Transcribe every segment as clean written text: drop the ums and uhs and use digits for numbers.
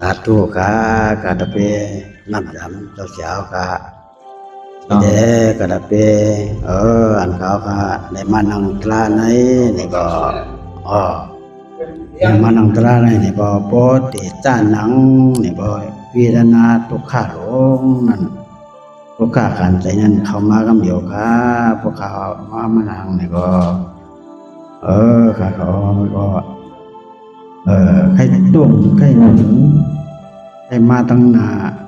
สาธุกะกะตะเปน้ำจำเจ้าเสียวกะเด็กะตะเปอันเขากะในมานังตราในนี่ก็ในมานังตราในนี่ก็ปอติจ้านังนี่ก็วิรณาทุกขาหลงนั่นทุกขาขันใจนั้นเข้ามากำเดียวค่ะพวกเขามานังนี่ก็ข้าเขาก็ใครตุ้มใครหนุนใครมาตั้งหน้า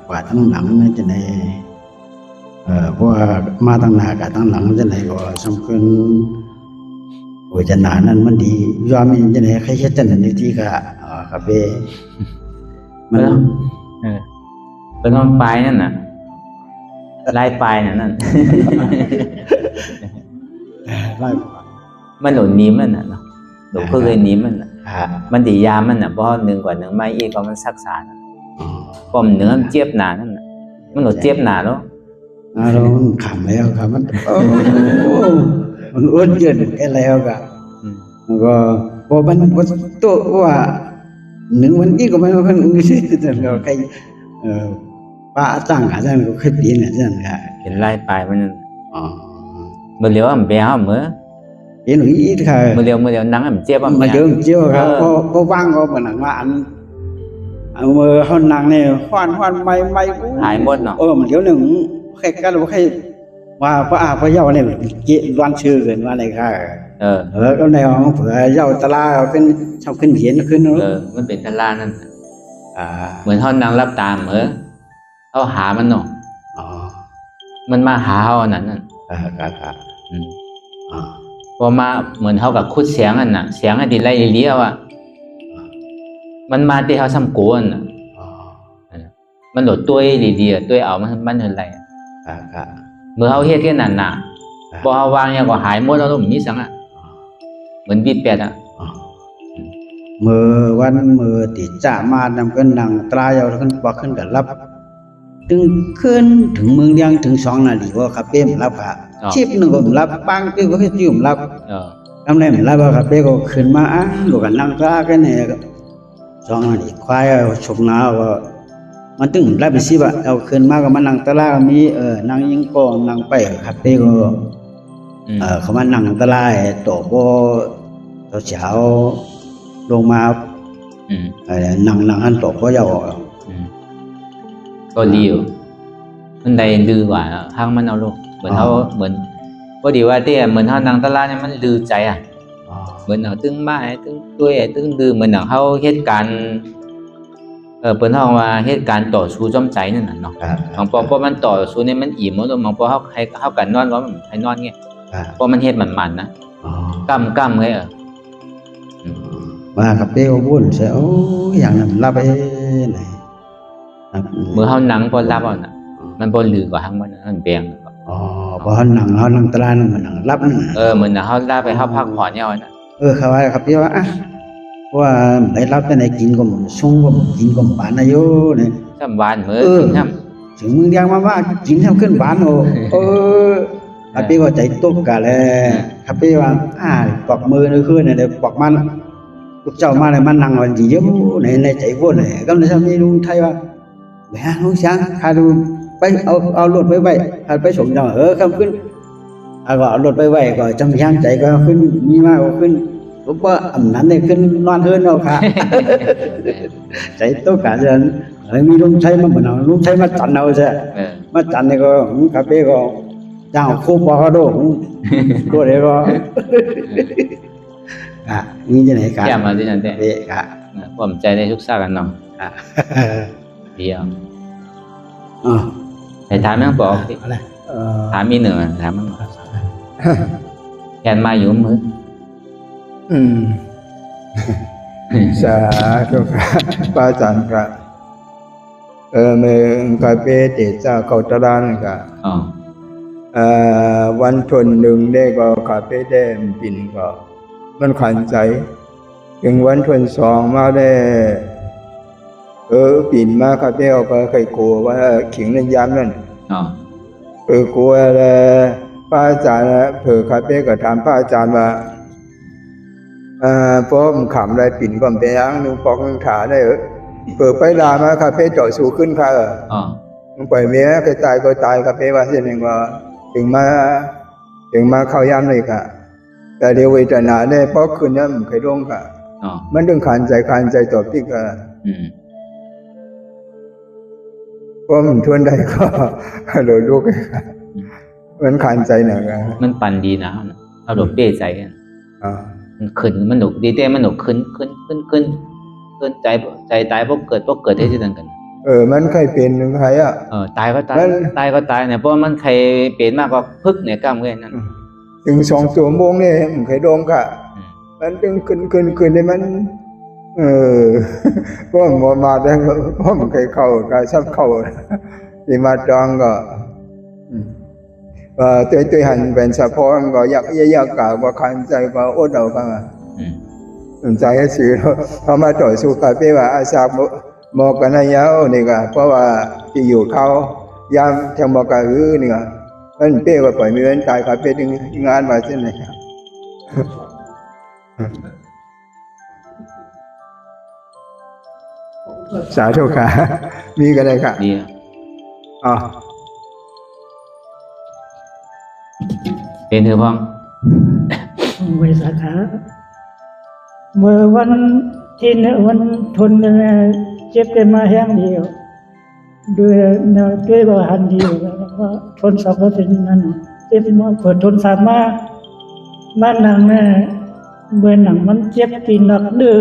กว่าตั้งหลังนั่นจะไหนเพราะว่ามาตั้งหน้ากับตั้งหลังจะไหนก็สำคัญโอ้ยจะหนานั้นมันดียอมมันจะไหนใครเช็ดจะไหนในที่กะคาเฟ่มันเป็นห้องปลายนั่นน่ะลายปลายนั่นไล่มันหนุนนิ้มมันน่ะเนาะหนูเพิ่งเคยนิ้มมันน่ะมันดียามันน่ะเพราะหนึ่งกว่าหนึ่งไม่อีกก็มันซักษาก็มันเนื้อเจี๊ยบหนานั่นน่ะมันหนูเจี๊ยบหนาแล้วเราขำแล้วครับมันอ้วนเยินแค่แล้วกะก็พอมันตัวว่าหนึ่งวันนี้ก็ไม่ว่าคนอื่นสิแต่เราใครป้าตั้งอาจารย์ก็เคยปีนอาจารย์ค่ะเห็นลายปลายมันเมื่อเลี้ยวมันเบี้ยวเหมือเห็นหรืออีกค่ะเมื่อเลี้ยวนังมันเจี๊ยบมันเยอะเจี๊ยบครับก็ว่างก็เหมือนหนังว่าอันมือเขาหนังเนี่ยฟันไม่หายหมดเนาะมันเดี๋ยวหนึ่งแค่กันว่าแค่ว่าพระเยาเนี่ยเกี่ยวันชื่อเกินว่าอะไรค่ะก็ในห้องเผื่อเยาตลาขึ้นชอบขึ้นเห็นขึ้นมันเป็นตลานั่นเหมือนเขานางรับตามเขาหามันเนาะมันมาหาเขานั่นพอมาเหมือนเขากับคุดเสียงอันน่ะเสียงอันดีไรเลี้ยวอ่ะมันมาที่เขาซ้ำโกนน่ะมันโดดตัวดีๆตัวเอามันเห็นไรเมื่อเขาเฮ็ดแค่นั้นน่ะพอเขาวางเนี่ยก็หายหมดแล้วตรงนี้สังอ่ะเหมือนบีดแปดอ่ะมือวันมือติดจ่ามานำกันนั่งตรายเอาขึ้นบอกขึ้นกับรับถึงขึ้นถึงเมืองยังถึง2 นาทีว่าคาเฟ่รับค่ะชิปหนึ่งก็รับปังติ้วก็ให้ติ้วรับทำไรไม่รับว่าคาเฟ่ก็ขึ้นมาลูกกันนั่งตรากันเนี่ย2 นาทีควายชกนาว่ามันตึงรับไปสิบะเอาขึ้นมาก็มานั่งตลามีนั่งยิงกองนั่งไปคาเฟ่ก็เขามานั่งตลาต่อก็เช้าลงมานั่งหันต่อก็ยาวก็ดีอยู่มันได้ลือกว่าห้างมันเอาลูกเหมือนเขาเหมือนพอดีว่าที่เหมือนเขานั่งตลาดเนี่ยมันลือใจอ่ะเหมือนเขาตึงไม้ตึงตัวตึงดื้อเหมือนเขาเหตุการณ์เปิ้นเฮาว่าเหตุการณ์ต่อสู้จอมใจนั่นน่ะเนาะของพอมันต่อสู้เนี่ยมันอิ่มแล้วของพอเฮาให้เฮากันนอนว่ามันให้นอนเงี้ยเพราะมันเฮ็ดมันนะกั้มเลยมากับเป้ก็วุ่นใช่โอ้อย่างนั้นรับไปไหนเมื่อเฮานั่งพอรับเอาน่ะมันบ่ลือกว่าทั้งมันแบงพอเฮานั่งตลาดมันนั่งรับนั่นเหมือนเฮาลาไปเฮาพักผ่อนเนี่ยน่ะเขาว่าครับพี่ว่าว่าได้รับแต่ไหนกินก็ส่งก็กินก็บานอายุเนี่ยซ้ำหวานมื้อกินซ้ำถึงมึงยังมากินซ้ำขึ้นบานครับพี่ว่าใจตกกะแล้วครับพี่ว่าปอกมือนึงขึ้นเนี่ยปอกมันลูกเจ้ามาเลยมันนั่งวันที่เยอะในใจวุ่นเลยก็เลยทำให้ลุงไทยว่าแหมลุงช้างข้าดูไปเอารถไปไว้ข้าไปส่งจังคำขึ้นก็เอารถไปไว้ก็จำยังใจก็ขึ้นมีมากก็ขึ้นผมว่านั้นเนี่ยขึ้นนอนเฮือนเอาค่ะใจโตกะจะมีลุงไทยมาเหมือนลุงไทยมาจันเอาใช่มาจันเนี่ยก็คาเฟ่ก็เจ้าคู่ปอเขาดูก็เลยก็นี่จะไหนกันแก้มาที่นั่นแต่ผมใจได้ทุกซากันเนาะเดียวแต่ถามแม่งบอกถามมีเหนือถามแม่งแกนมาอยู่มือสาธุป้าจันกะเมื่อกาเปเตจ้าเขาตรานกะวันทนหนึ่งได้ก็กาเปได้ปิ่นก็มันขันใจถึงวันทน2มาได้ปิ่นมาคาเฟ่เอาก็เคยกลัวว่าขิงนั่นย้ำนั่นกลัวแล้วป้าอาจารย์เผื่อคาเฟ่ก็ถามป้าอาจารย์ว่าเพราะมันขำอะไรปิ่นก็ไปยังนึงปอกนึงขาได้ เปิดไปลามาคาเฟ่เจาะสูขึ้นค่ะ อ๋อ มันปล่อยเมียใครตายก็ตายคาเฟ่ว่าเช่นนึงว่าถึงมาเข้ายามเลยค่ะแต่เดี๋ยวเวทนาเนี่ยเพราะคืนนั้นมันเคยร่วงค่ะ อ๋อ มันต้องขันใจตอบที่ค่ะ อืม เพราะมันทวนได้ก็ โดยลูกค่ะมันขันใจหน่อยค่ะ มันปั่นดีนะเอาดอกเบี้ยใจกัน อ่า มันขึ้นมันหนุกดีแต่มันหนุกขึ้นใจตายพวกเกิดได้ที่นั่นกัน มันเคยเป็นหนึ่งใครอ่ะ ตายก็ตาย มัน ตายก็ตายเนี่ยเพราะมันใครเป็นมากกว่าพึกเนี่ยกล้ามเงินนั่น ถึง2 ชั่วโมงเนี่ยมันเคยโดนค่ะ อืม มันจึงขึ้นได้มัน ก็มาได้เพราะมันเคยเข้าก็ซับเข้าที่มาจองก็ตัวหันเป็นสะพอนก็อยากกล่าวว่าคันใจก็อดเอากันอ่ะ อืม สนใจให้สื่อพอมาต่อสู้กับพี่ว่าอาสาหมอกกันยาวนี่ก็เพราะว่าที่อยู่เขายามแทงหมอกกันนี่ก็มันเป้ว่าปล่อยมีเว้นตายกับเป้ถึงงานมาเส้นไหนครับสาธุค่ะมีกันเลยค่ะ ดีอะ อ๋อ เป็นเธอพ้อง บริษัทขาเมื่อวันที่วันทนเนี่ยเจ็บได้มาแห้งเดียวด้วยแนวด้วยบาหันเดียวแล้วก็ทนสับเป็นนั้นเจ็บมาเปิดทนสามมาหนังเนี่ยเมื่อหนังมันเจ็บตีหนักเด้อ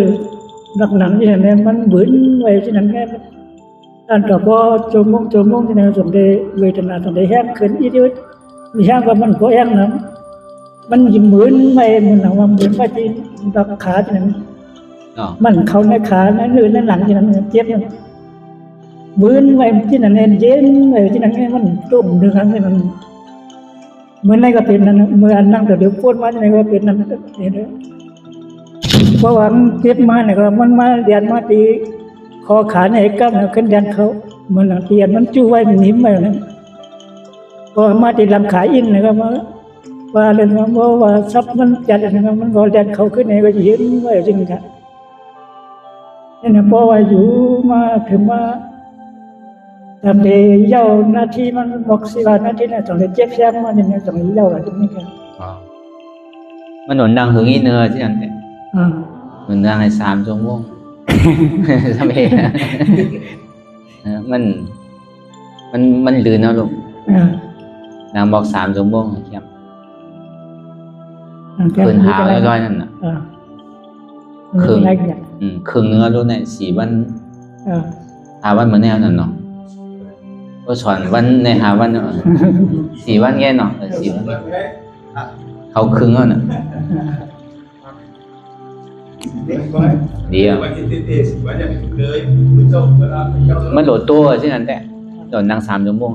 หนังที่ไหนมันบืนไว้ที่นั่นแค่อันก็พอจมงที่นั่นสมเด็จเวทนาสมเด็จแห้งขึ้นอีเดียวมีแห้งก็มันก็แห้งนั้นมันยิ้มเหมือนไม่เหมือนหนังว่าเหมือนว่าที่ดักขาที่นั่น อ๋อ มันเขาในขาในเนื้อในหลังที่นั่นเจ็บเนี่ยเหมือนไว้ที่นั่นเย็นไว้ที่นั่นมันต้มเดือดที่นั่นเหมือนในก็เป็นนั่นเมื่อนั่งเดี๋ยวพูดมาที่ไหนก็เป็นนั่นเนี่ยเพราะว่ามันเจ็บมาเนี่ยก็มันมาเดียนมาตีคอขาในกล้ามเนี่ยขึ้นยันเขาเหมือนเตียนมันจู้ไว้มันหนิ่มไว้นั่นพอมาตีลำขาอินเนี่ยก็มาว่าเรื่องว่าซับมันจัดนะครับมันก็ยันเขาขึ้นเนี่ยก็เย็นไว้จริงครับนี่นะเพราะว่าอยู่มาถึงว่าทำได้เย้าหน้าที่มันบอกสิว่าหน้าที่เนี่ยต้องได้เจ็บแย้มมาเนี่ยต้องเย้าอะไรตรงนี้กัน อ๋อมันหนุนดังถึงอีเนื้อที่นั่นเนี่ย อ่า หนุนดังใน3 ชั่วโมง ทำเอง มันลื่นเอาลูก อ่าน างบอก3 ชั่วโมงครับ แก้ คืน ปัญ หา หา ร้อยๆนั่นน่ะ อ่า ครึ่ง อะไรเนี่ย ครึ่งเนื้อลูกเนี่ย4 วัน อ่า 5 วันเหมือนแนวนั่นเนาะก็สอนวันใน5 วันเนาะ 4 วันแง่เนาะ4 วันเขาครึ่งเอาน่ะดีอ่ะมันโหลดตัวใช่นั้นแต่โดนนั่ง3 ชั่วโมง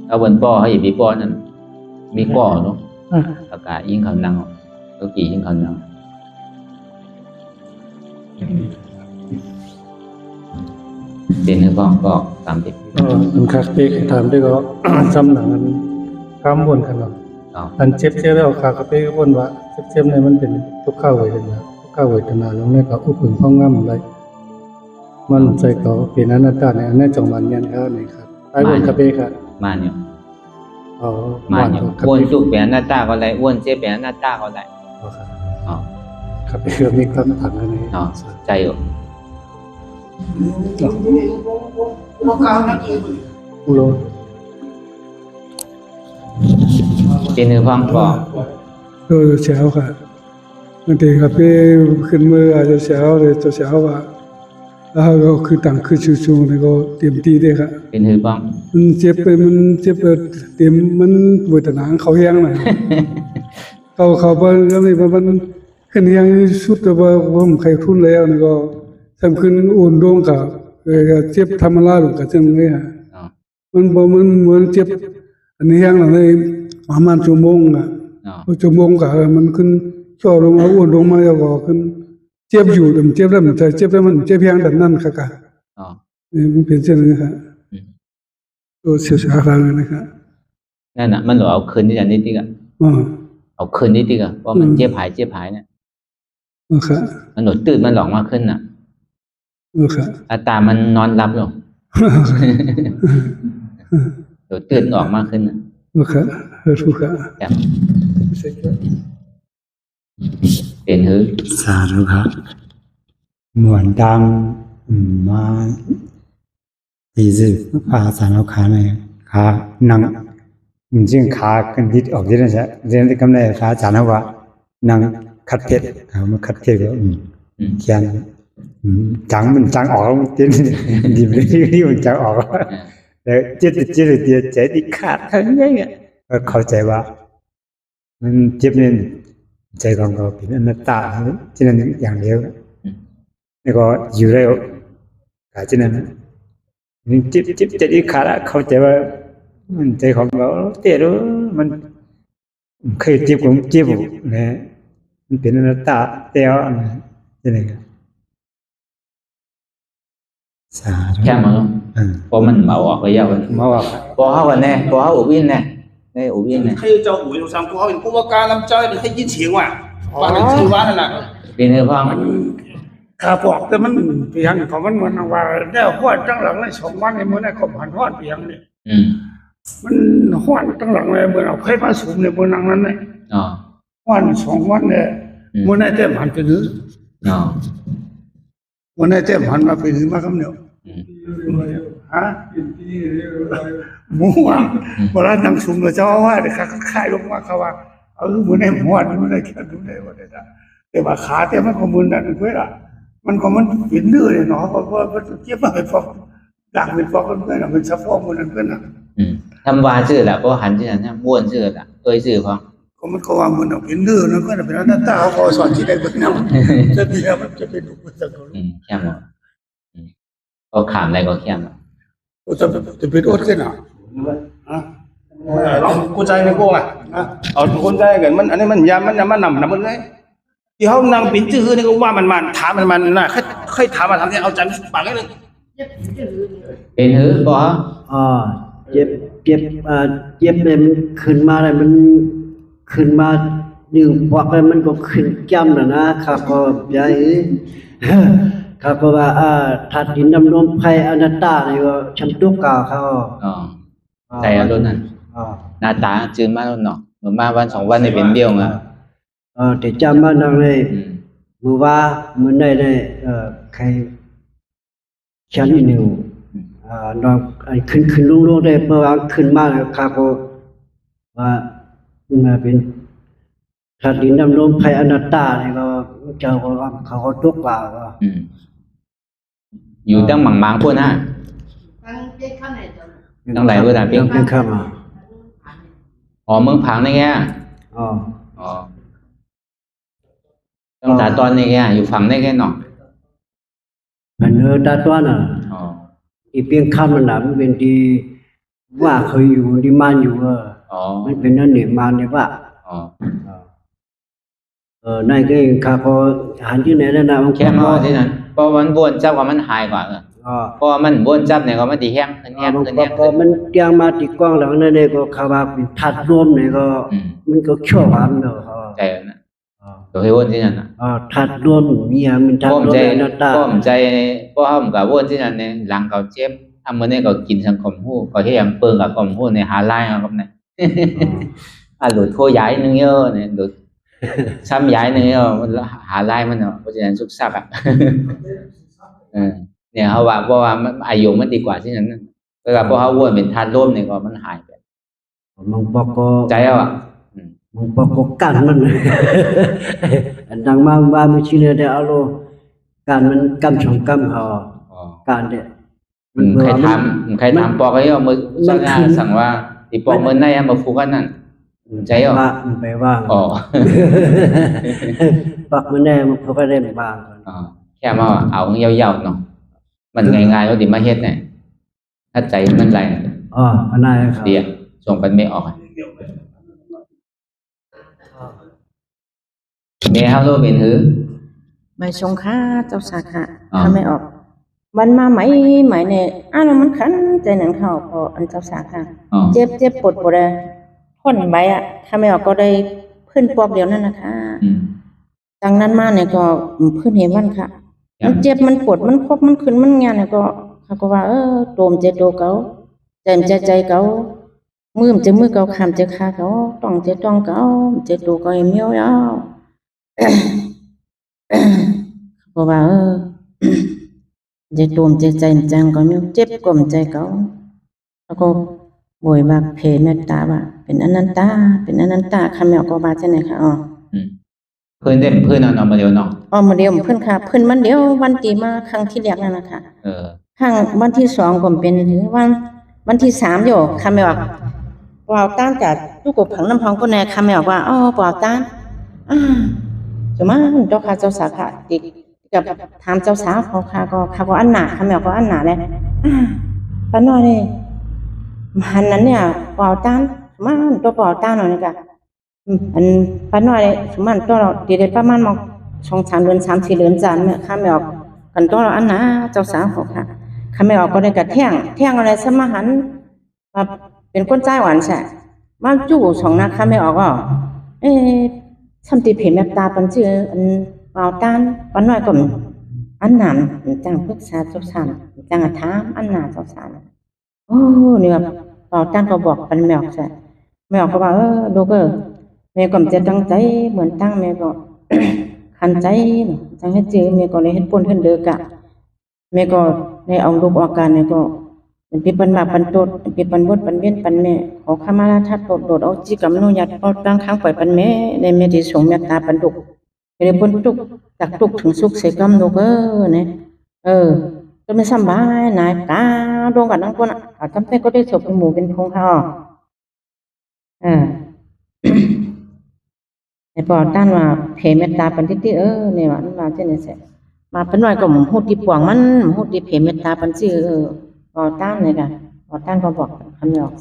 เอาบนป้อให้บีป้อนั่นมีป้อเนาะ อ่า อากาศยิ่งเขานั่งตัวกี่ยิ่งเขานั่งเป็นหรือเปล่าก็30 มันคักเป๊กถามได้ก็ ซ้ำหนังมันข้ามบนกันเนาะ อ๋อ อันเจ็บแล้วคากระเป๊กบนว่าเจ็บเนี่ยมันเป็นทุกข้าวเวทนาทุกข้าวเวทนาแล้วเนี่ยก็อุปึงพ้องง่ำอะไรมันใจก็เป็นอนัตตาในอันนี้จงมันยันข้าวนี่ครับไอ้บนกระเป๊กครับ มาเนี่ย อ๋อ มาเนี่ย กระ อ้วน เป๊ก จุกเป็นหน้าตาก็ได้อ้วนเจ๊เป็นหน้าตาก็ได้ ครับ อ๋อก ระเป๊กมีความถังกันนี่ อ๋อใจอยู่ อุโล เป็นหรือเปล่าก็ เช้าค่ะบางทีครับพี่ขึ้นมืออาจจะเช้าเลยตัวเช้าว่าแล้วก็คือต่างคือชูๆนี่ก็เตรียมตีได้ค่ะ เป็นหรือเปล่า มันเจ็บไปมันเจ็บไปเตรียมมันเวทนาเขาแห้งน่ะ เขาไปแล้วนี่มันขึ้นแห้งสุดแต่ว่าผมใครทุนแล้วนี่ก็ทำขึ้นอุ่นดวงกับเจ็บธรรมดาหรือกับจังเลยฮะ อ๋อ มันบ่มันเหมือนเจ็บอันนี้แห้งน่ะเลยประมาณชั่วโมงอ่ะ อ๋อ พอชั่วโมงก็มันขึ้นช่อลงมาอ้วนลงมาแล้วก็ขึ้นเจ็บอยู่แต่มันเจ็บแล้วมันจะเจ็บแล้วมันเจ็บแห้งดังนั้นค่ะกะ อ๋อ มันเป็นเช่นนี้ครับ อืม ตัวเสียสาการนะครับ นั่นน่ะมันหลอเอาคืนที่จะนิดๆอ่ะ อ๋อ เอาคืนนิดๆอ่ะเพราะมันเจ็บหายเนี่ย อ๋อครับ มันหลดตื่นมันหลอกมากขึ้นน่ะ ค่ะ อาตามันนอนหลับอยู่เดี๋ยวตื่นออกมากขึ้นนะ ค่ะถูกค่ะ ครับเป็นหือ สาธุครับเหมือนดังมาตีสิภาษาเราขาในขานังจริงขากันดิดออกที่นั่นใช่เรียนที่กำเนิดขาจานว่านังคัดเทศมาคัดเทศก็เขียนจังมันจังออกเต้นดีไม่ดีมันจังออกแล้วเจ็บเดียวใจที่ขาดทั้งยังไงก็เข้าใจว่ามันเจ็บเนี่ยใจของเราเป็นอนัตตาที่นั่นอย่างเดียวแล้วก็อยู่แล้วกาที่นั่นมันเจ็บใจที่ขาดเข้าใจว่ามันใจของเราเตะรู้มันเคยเจ็บผมเจ็บนะมันเป็นอนัตตาแต่ว่าที่นั่นสาธุ แค่มั้งพอมันเมาออกไปยาวกัน มาว่า พอเข้ากันแน่พอเข้าอุบินแน่ในอุบินแน่ 佢就回路上過後，我家諗走一邊睇煙潮啊，百零次玩啦。 เป็นหือพ่อ ข้าบอกแต่มันเปียงของมันเหมือนว่าแล้วห้วนตั้งหลังเลย2 วันในมื้อนั้นก็ผ่านห้วนเปียงนี่มันห้วนตั้งหลังเลยเหมือนเอาไผมาสูบในมื้อนั้นนั่นแหละ อ๋อ ห้วน2 วันเนี่ยมื้อนั้นแต่มันเป็นหือ อ๋อ มื้อนั้นแต่มันมาเป็นหือมาคำเดียวฮะหมู่ว่าเวลานั่งสูงแล้วเจ้าว่าเดี๋ยวคลายลงมาเขาว่ามื้อนั้นห้วนมื้อนั้นแค่ดูได้ว่าได้แต่ว่าขาแต่มันก็มื้อนั้นเพิ่นล่ะมันก็มันเป็นเนื้อเลยเนาะเพราะว่ามันเจ็บมาเป็นฟอกดังเป็นฟอกเพื่อนมันสะฟอกมื้อนั้นเพิ่นน่ะ ทำวาชื่อแหละเพราะหันที่นั่นนะบ้วนชื่อแหละเอ้ยชื่อพ่อ ก็มันก็ว่ามันเป็นเนื้อนะเพิ่นเป็นอนัตตาเขาสอนที่ได้เบิ่งนำจะเดียวมันจะเป็นอุปสรรค แค่หมดก็ขามอะไรก็แค่หมด จะเป็นอดกันอ่ะ cô trai này cô à con trai cái mình anh ấy mình nằm bên đấy thì hôm nào biến chữ này cũng qua mình thả mình là khách thả mà thằng thì ao chắn bằng cái này เป็นหือบ่ เจ็บเลยมันขึ้นมาเลยมันขึ้นมาดึงพวกเลยมันก็ขึ้นจ้ำแล้วนะครับก็ใหญ่ครับเพราะว่าถัดดินดำลมไพอนัตตานี่ก็ชั้นตุกกาเขา อ๋อใจอารมณ์นั้นหน้าตาจืดมากแล้วเนาะเหมือนมาวัน2 วันในเป็นเดียวอ่ะ แต่จำมาดังเลยมือว่ามือได้เลยใครชั้นหนึ่งน้องขึ้นลงได้เมื่อวานขึ้นมาแล้วครับก็ว่ามาเป็นถัดดินดำลมไพอนัตตานี่ก็เจ้าก็เขาก็ตุกกาก็ อยู่ตั้งหมังพวกน่ะตั้งหลายพวกน่ะเพียง เป็นข้ามา อ๋อเมืองผังนี่แก อ๋อ อ๋อตั้งแต่ตอนนี้แกอยู่ฝั่งนี่แกเนาะ มันตาตัวน่ะ อ๋อ อีเพียงข้ามมันน่ะมันเป็นที่ว่าเคยอยู่ที่มันอยู่อ๋อ มันเป็นนั่นนี่มันเนี่ยว่า อ๋อ นั่นก็ข้าพอหันที่ไหนแล้วนะมัน แค่มาที่นั้นเพราะมันบ้วนจับว่ามันหายกว่าเพราะมันบ้วนจับเนี่ยก็มันดีแห้งขึ้นแห้งขึ้นแห้ง พอมันเตียงมาติดกล้องหลังนั่นเนี่ยก็ข้าว่าเป็นทัดรวมเนี่ยก็มันก็ชั่วหวานเนาะ ใจนะตัวให้บ้วนที่นั่นน่ะ ทัดรวมมีมันทัด พ่อ รวม ใจ หน้าตา พ่อใจพ่อเขากับบ้วนที่นั่นเนี่ยหลังเขาเจ็บทำมันเนี่ยก็กินสังคมหู้ก็ที่ยังเปิงกับกลมหู้ในหาไล่ครับเนี่ยหลุดโทย้ายนึงเยอะเนี่ยหลุดซ้ำย้ายนึงเยอะหาไล่มันเนาะเพราะฉะนั้นสุกซับอ่ะเนี่ยเขาว่าเพราะว่าอายุมันดีกว่าที่นั้นแล้วก็เพราะเขาบ้วนเป็นทานร่วมเนี่ยก็มันหายไป มันบอกก็ ใจเอาอ่ะ มันบอกก็กันมันดังมาว่าไม่ชินเลยเอาโลการมันกำชงกำหอการเด็ด ใครทำปอกไอ้เอามือสั่งว่าตีปอกมือในมาฟูกันนั่นใจเอา มันไปว่าง อ๋อ ปักมือแน่มันพอไปได้บาง แค่มาเอายาวๆเนาะมันง่ายๆว่าดิมาเฮ็ดเนี่ยถ้าใจมันไหล อันนั้นครับ เดี๋ยวส่งกันไม่ออกเมียเขาโลเป็นหือ ไม่ชงค่าเจ้าสาขาถ้าไม่ออก มันมาไหมเนี่ยมันขันใจหนังเข้าพออันเจ้าสาขาเจ็บปวดเลยพ่นใบถ้าไม่ออกก็ได้เพื่อนปอกเดียวนั่นนะคะดังนั้นมาเนี่ยก็เพื่อนเห็นวันค่ะ มันเจ็บมันปวดมันครบมันขึ้นมันงานเนี่ยก็เขาก็ว่าโตมเจ็บโตเก่าใจมันใจเก่ามือมันจะมือเก่าคำจะขาเก่าต้องจะต้องเก่าจะโตเก่าเมียวยาวเขาก็ว่าจะโตมจะใจจังก็เมียวเจ็บก็มันใจเก่าแล้วก็บ่อยว่าเพเมตตาว่าเป็นอนันตาเป็นอนันตาคำแมวก็ว่าจังไหนค่ะเพื่อนเด็กเพื่อนเอามาเดียวเนาะมาเดียวเพิ่นค่ะเพิ่นมันเดียววันตีมาครั้งที่แรกนั่นน่ะค่ะครั้งวันที่2ก็เป็นถึงวันที่3อยู่คำแม่ว่าต้านจากตู้กบผังน้ำพองก็แน่คำแม่ว่าบ่ต้านสมมาเจ้าค่ะเจ้าสาวค่ะติกับถามเจ้าสาวเขาค่ะก็อันหนาคำแม่ก็อันหนาเลยปานน้อยนี่มันนั้นเนี่ยบ่ต้านมาตัวบ่ต้านหน่อยนี่ค่ะอันปานน้อยสมมันตัวเราได้ประมาณ2-3 เดือน 3-4 เดือนจานเนี่ยคำแม่กันตัวเราอันหนาเจ้าสาวเขาค่ะคำแม่ก็ได้กะแท่งอะไรสมหันเป็นคนใจหวานใช่มาจู่2นักคำแม่ก็ทำตีเพเมตตาปันชื่ออันเปล่าต้านปันน้อยก็อันหนามจังปรึกษาเจ้าสาวจังถามอันหนาเจ้าสาวนี่ว่าเปล่าต้านก็บอกปันแมวใช่แมวก็ว่าดูก็แม่ก็จะตั้งใจเหมือนตั้งแม่ก็ขันใจจังให้จื้อแม่ก็เลยเฮ็ดป่นเพิ่นเด้อกะแม่ก็ในเอาลูกออกการเนี่ยก็เป็นปีปันมาปันโตดปีปันบดปันเวียนปันแม่ขอขมาลาทัดโดดเอาจิกรรมอนุญาตเอาตั้งครั้งปล่อยปันแม่ในแม่ที่สงเมตตาปันดุกให้ได้พ้นทุกข์จากทุกข์ถึงสุขเสกรรมลูกเนี่ยก็ไม่สบายนายตาดวงกันทั้งคนจำเป็นก็ได้ศพเป็นหมู่เป็นพงค่ะไอ้ปอต้านว่าเพเมตตาปันติเนี่ยว่ามาเช่นนี้แหละมาเป็นหน่อยก็ฮู้ที่ปวงมันฮู้ที่เพเมตตาปันชื่อปอต้านเลยค่ะปอต้านก็บอกคำนี้ออก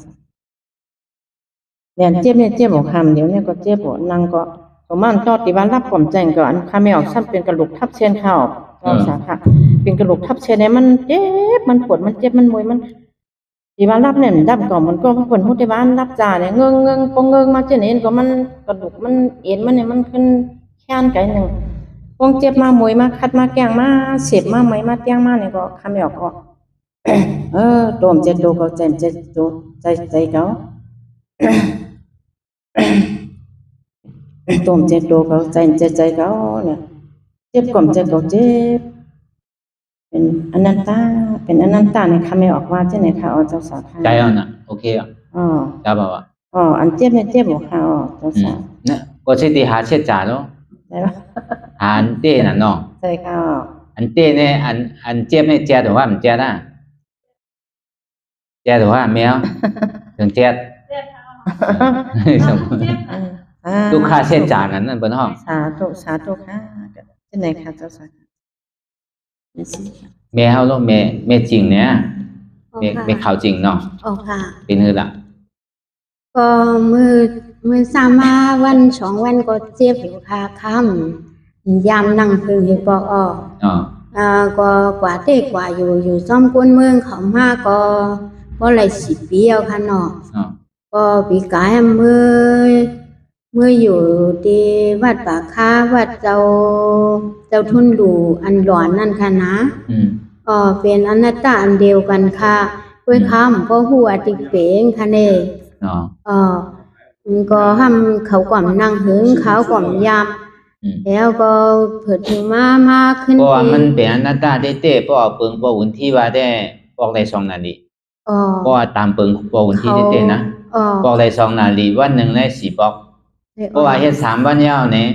เนี่ยเจ็บเนี่ยเจ็บบ่คำเดี๋ยวเนี่ยก็เจ็บบ่นั่งก็สมมันตอดที่ว่ารับความแจ้งก็อันคำไม่ออกซ้ำเป็นกระดูกทับเส้นเข้าก็สาขาเป็นกระดูกทับเส้นเนี่ยมันเจ็บมันปวดมันเจ็บมันมวยมันที่ว่ารับเนี่ยดับก่อนมันก็เพิ่นฮู้ที่ว่ารับจ่าเนี่ยเงิงปงเงิงมาเช่นนี้ก็มันกระดูกมันเอ็นมันเนี่ยมันขึ้นแค้นไกลนึงปงเจ็บมามวยมาคัดมาแกงมาเสพมาไหมมาเตียงมาเนี่ยก็คำไม่ออกก็โตมเจ็ดโตก็ใจโตใจเขาโตมเจ็ดโตก็ใจเขาเนี่ยเจ็บก่อมเจ็บก็เจ็บเป็นอนันตาในคำไม่ออกว่าใช่ไหมคะเจ้าสาวค่ะใจอ่ะนะโอเคอ่ะจ้าบ่าวอันเจ็บเนี่ยเจ็บบ่ค่ะเจ้าสาวเนี่ยก็ใช่ที่หาเช็ดจ่าเนาะได้ป่ะอันเต้น่ะเนาะใช่ค่ะอันเต้เนี่ยอันเจ็บเนี่ยเจ็บหรือว่ามันเจ็บนะเจ็บหรือว่าแมวถึงเจ็บลูกค้าเช็ดจ่านั้นบนห้องสาธุค่ะใช่ไหมคะเจ้าสาวแม่เฮาลูกแม่จริงเนี่ยแม่เขาจริงเนาะค่ะเป็นหือล่ะก็มือสามาวัน2 วันก็เจ็บอยู่ค่ะค่ำยามนั่งพึ่งอยู่ปก็กว่าเตกว่าอยู่ซ่อมกวนเมืองเขามาก็หลาย10 ปีแล้วค่ะเนาะก็ปีกายเมื่ออยู่ที่วัดป่าค้าวัดเจ้าทุนหลูอันหลอนนั่นค่ะนะเป็นอนัตตาอันเดียวกันค่ะด้วยคำก็หัวติเป๋งค่ะเน่ก็ทำเขาก่อมนั่งหึงเขาก่อมยามแล้วก็เผิดถึงมาขึ้นเพราะว่ามันเป็นอนัตตาเต้เพราะเอาเปิงปออุ่นที่ว่าได้บอกได้2 นาทีเพราะว่าตามเปิงปออุ่นที่เต้นะบอกได้2 นาทีวันหนึ่งได้4 บอกเพราะว่าเฮ็ด3 วันยาวเนี่ย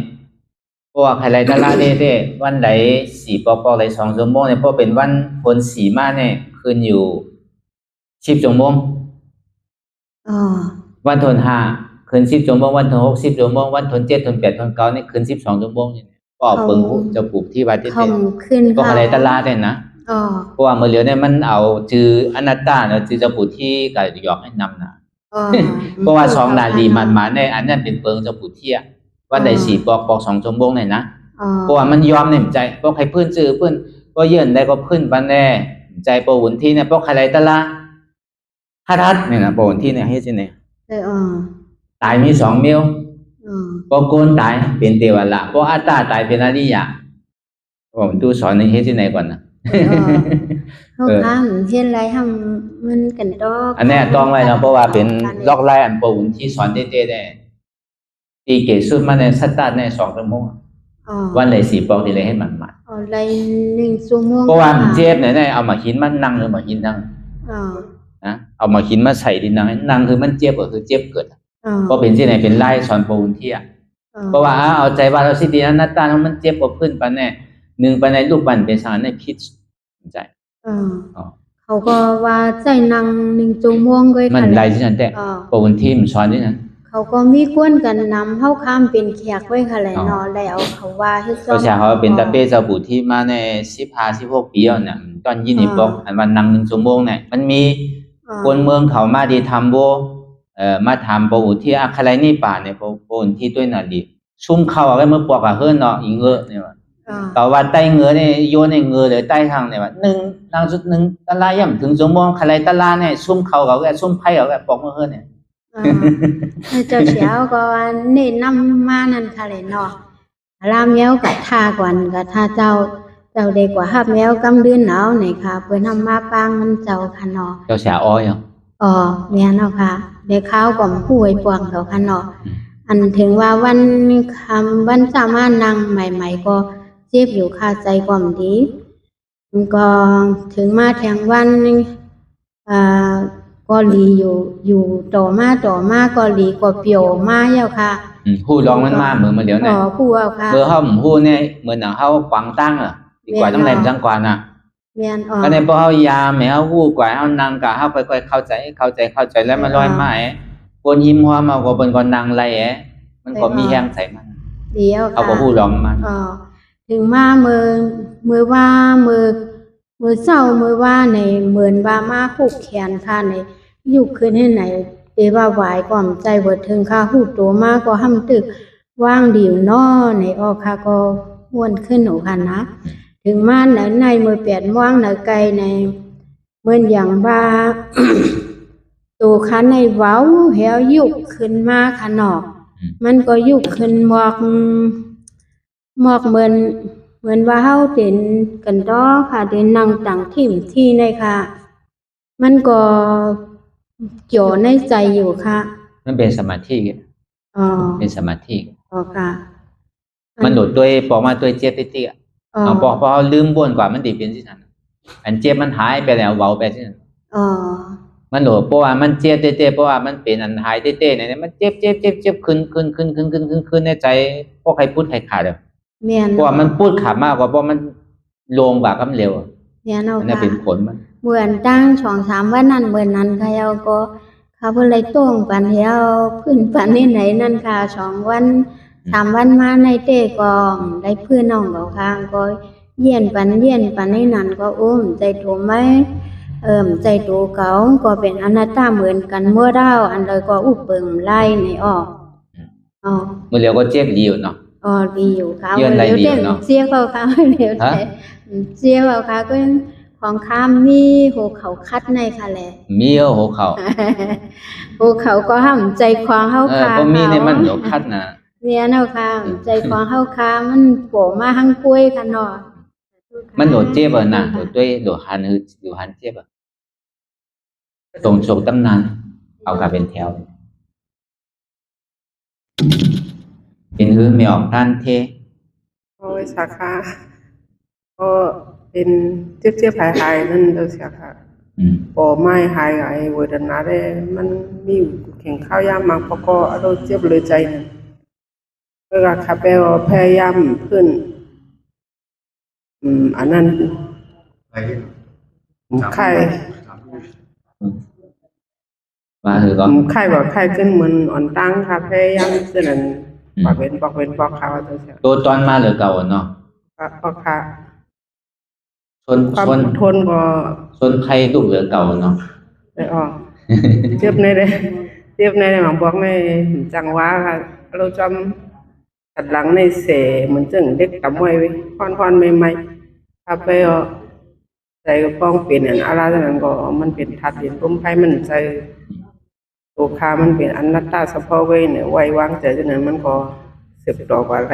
เพราะว่าใครไรตลาดเต้วันไหน4 บอกได้2 ชั่วโมงเนี่ยเพราะเป็นวันฝนสีมาเนี่ยขึ้นอยู่10 ชั่วโมงวันทน5ขึ้น10 ชั่วโมงวันทน6 10 ชั่วโมงวันทน7 ทน8 ทน9นี่ขึ้น12 ชั่วโมงเนี่ยก็เปิงจะปลูกที่วัดเต้ก็ใครไรตลาดเนี่ยนะเพราะว่าเมื่อเหลียวเนี่ยมันเอาจืออนัตตาเนาะจือจะปลูกที่ก็ยอกให้นำนะเพราะว่า2 นาทีมันในอันนั้นเป็นเปิงจะปลูกเที่ยวันใด4 บอก2 ชั่วโมงเนี่ยนะเพราะว่ามันยอมเนี่ยใจเพราะใครพื้นจือพื้นก็เยื่นได้ก็พื้นบันแน่ใจปอวุ่นที่เนี่ยเพราะใครไรตลาทัดเนี่ยนะปอวุ่นที่เนี่ยเฮ็ดจังได๋ตายมี2 มิ้วปอโกนตายเป็นเทวละปออัตตาตายเป็นอริยะ ผมดูสอนในเฮ็ดที่ไหนก่อนนะ เขาค้ำเฮ็ดไรทำมันกันดอก อันนี้ต้องไว้นะเพราะว่าเป็นล็อกไลน์อันปูนที่สอนเต้ๆได้ตีเกสุดมาในสตาร์ทใน2 ชั่วโมงวันไหน4 ปอกที่เลยให้มันไร1 ชั่วโมงเพราะว่าเจ็บเนี่ยเอามาหินมันนั่งหรือมาหินนั่งนะเอามาหินมาใส่ดินนั่งคือมันเจ็บก็คือเจ็บเกิดก็เป็นที่ไหนเป็นไล่สอนปูนที่เพราะว่าเอาใจว่าเราสิดีนะหน้าตามันเจ็บกว่าขึ้นปานแน่1ปานในลูกปันเป็นสารในพิษใจเขาก็ว่าใจนั่ง1 ชั่วโมงก็มันไล่ที่นั่นแต่ปูนที่มันสอนที่นั่นเขาก็มีกวนกันนำเฮาข้ามเป็นแขกไว้ค่ะแหละเนาะแล้วเขาว่าเฮ็ดก็ใช่เขาเป็นตะเป้เจ้าปู่ที่มาใน15-16 ปีเนี่ยตอนยี่นี่บอกอันวันนั่ง1 ชั่วโมงเนี่ยมันมีคนเมืองเขามาดีทำโบมาทำปู่ที่อะคาไลนี่ป่าเนี่ยปู่ที่ด้วยน่ะดีซุ่มเข้าก็เมื่อปอกอ่ะเฮือนเนาะอีเงอเนี่ยว่าต่อว่าใต้เงือเนี่ยโยนในเงือเลยใต้ทางเนี่ยว่า1นั่งสุด1ตะลาย่ำถึงชั่วโมงคาไลตะลาเนี่ยซุ่มเข้าก็ซุ่มไผก็ปอกเมื่อเฮือนเนี่ยเจ้าเสียวก็เน้นนำมานั่นค่ะเลยเนาะรามแมวกับทาก่อนกับทาเจ้าเด็กกว่าฮับแมวกำเดือนหนาวไหนค่ะเพิ่นทำมาปางมันเจ้าค่ะเนาะเจ้าเสียอ้อยแม่เนาะค่ะเด็กข้าวก็ผู้ไว้ปวงเจ้าค่ะเนาะอันถึงว่าวันสามารถนั่งใหม่ๆก็เจ็บอยู่ค่ะใจความดีก็ถึงมาแทงวันก็ลีอยู่ต่อมาก็ลีก็เปียวมาเย้าค่ะผู้ร้องมันมาเหมือนมาเดี๋ยวไหนผู้เอาค่ะเบอร์เฮาผู้เนี่ยเหมือนเฮากวางตั้งอ่ะดีกว่าต้องแรงจังกว่าน่ะแม่นก็ในบ่เฮายาแม่เฮาฮู้กว่าเฮานั่งก็เฮาค่อยๆเข้าใจแล้วมันลอยมาคนยิ้มหัวมาก็เพิ่นก็นั่งไล่มันก็มีแฮงใส่มันเดี๋ยวค่ะเขาก็ฮู้ร้องมันถึงมามือว่ามือเศร้ามือว่าในเหมือนว่ามาผูกแขนค่ะในยุคขึ้นให้ไหนเปว่าหวายก่อมใจเบิดถึงค่ะหูโตมากก็ห้ำตึกว่างดิวน้อในออกค่ะก็ม้วนขึ้นหนูค่ะนะถึงมาในมือเปลี่ยนว่างในไกลในเหมือนอย่างว่า ตัวค่ะในเว้าเหี่ยวยุกขึ้นมาค่ะนอกมันก็ยุกขึ้นหมอกเหมือนว่าเฮาเด่นกันดอค่ะเด่นนั่งต่างที่ในค่ะมันก็เกี่ยวในใจอยู่ค่ะมันเป็นสมาธิเป็นสมาธิค่ะมันโดดด้วยปอกมาด้วยเจ็บตี้เอาปอกพอลืมบ่นกว่ามันดีเป็นที่นั่นอันเจ็บมันหายไปแล้วเบาไปที่นั่นมันโดดเพราะว่ามันเจ็บเต้เพราะว่ามันเป็นอันหายเต้เนี่ยมันเจ็บขึ้นในใจพวกใครพูดใครขาดเลยเพราะว่ามันพูดขาดมากกว่าเพราะมันลงบากมันเร็วเนี่ยเนาะนี่เป็นผลมันเหมือนตั้ง2-3 วันนั้นเหมือนนั้นค่ะเราก็เขาเพิ่นเลยต้งปันเฮาพื้นปันนี่ไหนนั่นค่ะ2 วัน 3 วันมาในเต้ก็ได้พื้นน้องเขาค่ะก็เยี่ยนปันในนั้นก็ใจโตไหมใจโตเขาก็เป็นอนัตตาเหมือนกันเมื่อดาวอันใดก็อุปเปิงไล่ในออกเมื่อเร็วก็เจ็บดีอยู่เนาะดีอยู่ค่ะเมื่อเร็วเสียเขาค่ะเร็วเสียเขาค่ะก็ของข้ามมีหัวเขาคัดในค่ะแหละมีหัวเขาก็ห้ามใจควางเฮาค่ะก็มีในมันหัวคัดนะเนี่ยเนาะค่ะใจควางเฮาค่ะมันโผล่มาทั้งกล้วยค่ะเนาะมันโดดเจ็บน่ะโดดด้วยโดดหันอยู่หันเจ็บตรงโศกตำนานเอากลับเป็นแถวเป็นไม่ออกท่านเทโอ้ยสาขาก็เป็นเจ็บหายนั่นเราเสียค่ะพอไม่หายเวทนาได้มันมีแข่งข้าวยามมาพอก็เราเจ็บเลยใจนั่นก็ขับไปพยายามขึ้นอันนั้นไข้มาคือก็ไข้ขึ้นเหมือนอ่อนตั้งค่ะพยายามเสนอบอกเป็นข่าวตัวตอนมาหรือเก่าเนาะก็ค่ะทนก็ทนใครลูกเหลือเก่าเนาะเจ็บในหลังบอกในจังหวะค่ะเราจำตัดหลังในเสเหมือนจึงเด็กกับมวยพอนใหม่ๆถ้าไปใจก็ป้องเป็นอะไรนั้นก็มันเป็นทัดเด่นร่มไพ่มันใจตัวคามันเป็นอนัตตาเฉพาะเว้ยเนี่ยไว้วางใจจนนั้นมันก็เสพต่อกว่าอะไร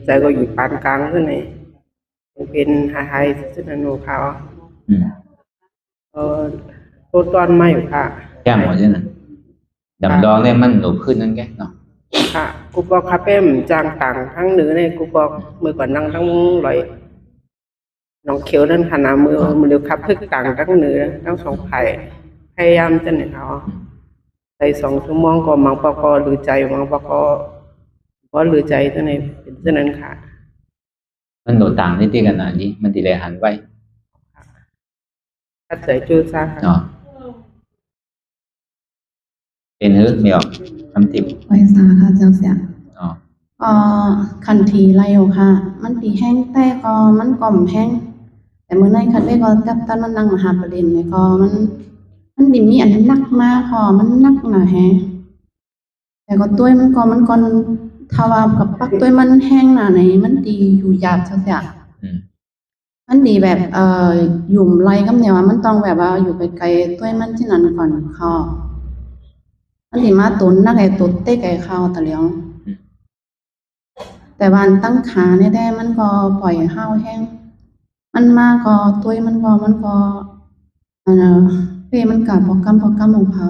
ใจก็อยู่ปานกลางขึ้นใน เป็นหายซึ่งหนูเขา อืม ตัวตอนมาอยู่ค่ะ แก้มหัวใช่ไหมดำดองเนี่ยมันหนุขึ้นนั่นแกเนาะ ค่ะกูบอกคาเฟ่มจางต่างทั้งเหนือเนี่ยกูบอกมือก่อนนั่งทั้งลอยน้องเขียวนั่นขนาดมือเดียวคับทึกต่างทั้งเหนือทั้งสองไผ่พยายามจะเนี่ยเอาใส่2 ชั่วโมงก็มังปอกอหรือใจมังปอกอเพราะหรือใจตัวนี้เป็นเช่นนั้นค่ะ มันหนุต่างนิดที่กันนะนี่มันตีเลยหันไว้ ถ้าใจจู้ซ่าค่ะ เนาะเป็นฮึไม่ออกคำติบ ไว้ซาค่ะเจ้าเสีย อ๋อ ก็คันทีไรอยู่ค่ะ มันตีแห้งแต่ก็มันก่อมแห้งแต่มื้อในคันเวก็ตับตันมันนั่งมหาประเด็นเนี่ยก็มันดิมีอันนักมากพอมันนักหนาแฮะแต่ก็ต้วยมันก็ถ้าว่ากับปักต้วยมันแห้งหนาไหนมันดีอยู่หยาบเจ้าเสีย อืม มันดีแบบหยุ่มไรกับเนี่ยว่ามันต้องแบบว่าอยู่ไกลๆต้วยมันที่นั่นก่อนค่ะมันดีมาตุนนักไอ้ตุนเต้ไก่ข้าวตะเลียงแต่วันตั้งขาเนี่ยได้มันก็ปล่อยห้าวแห้งมันมาก็ต้วยมันก็เป้มันกัดพอกำลงพา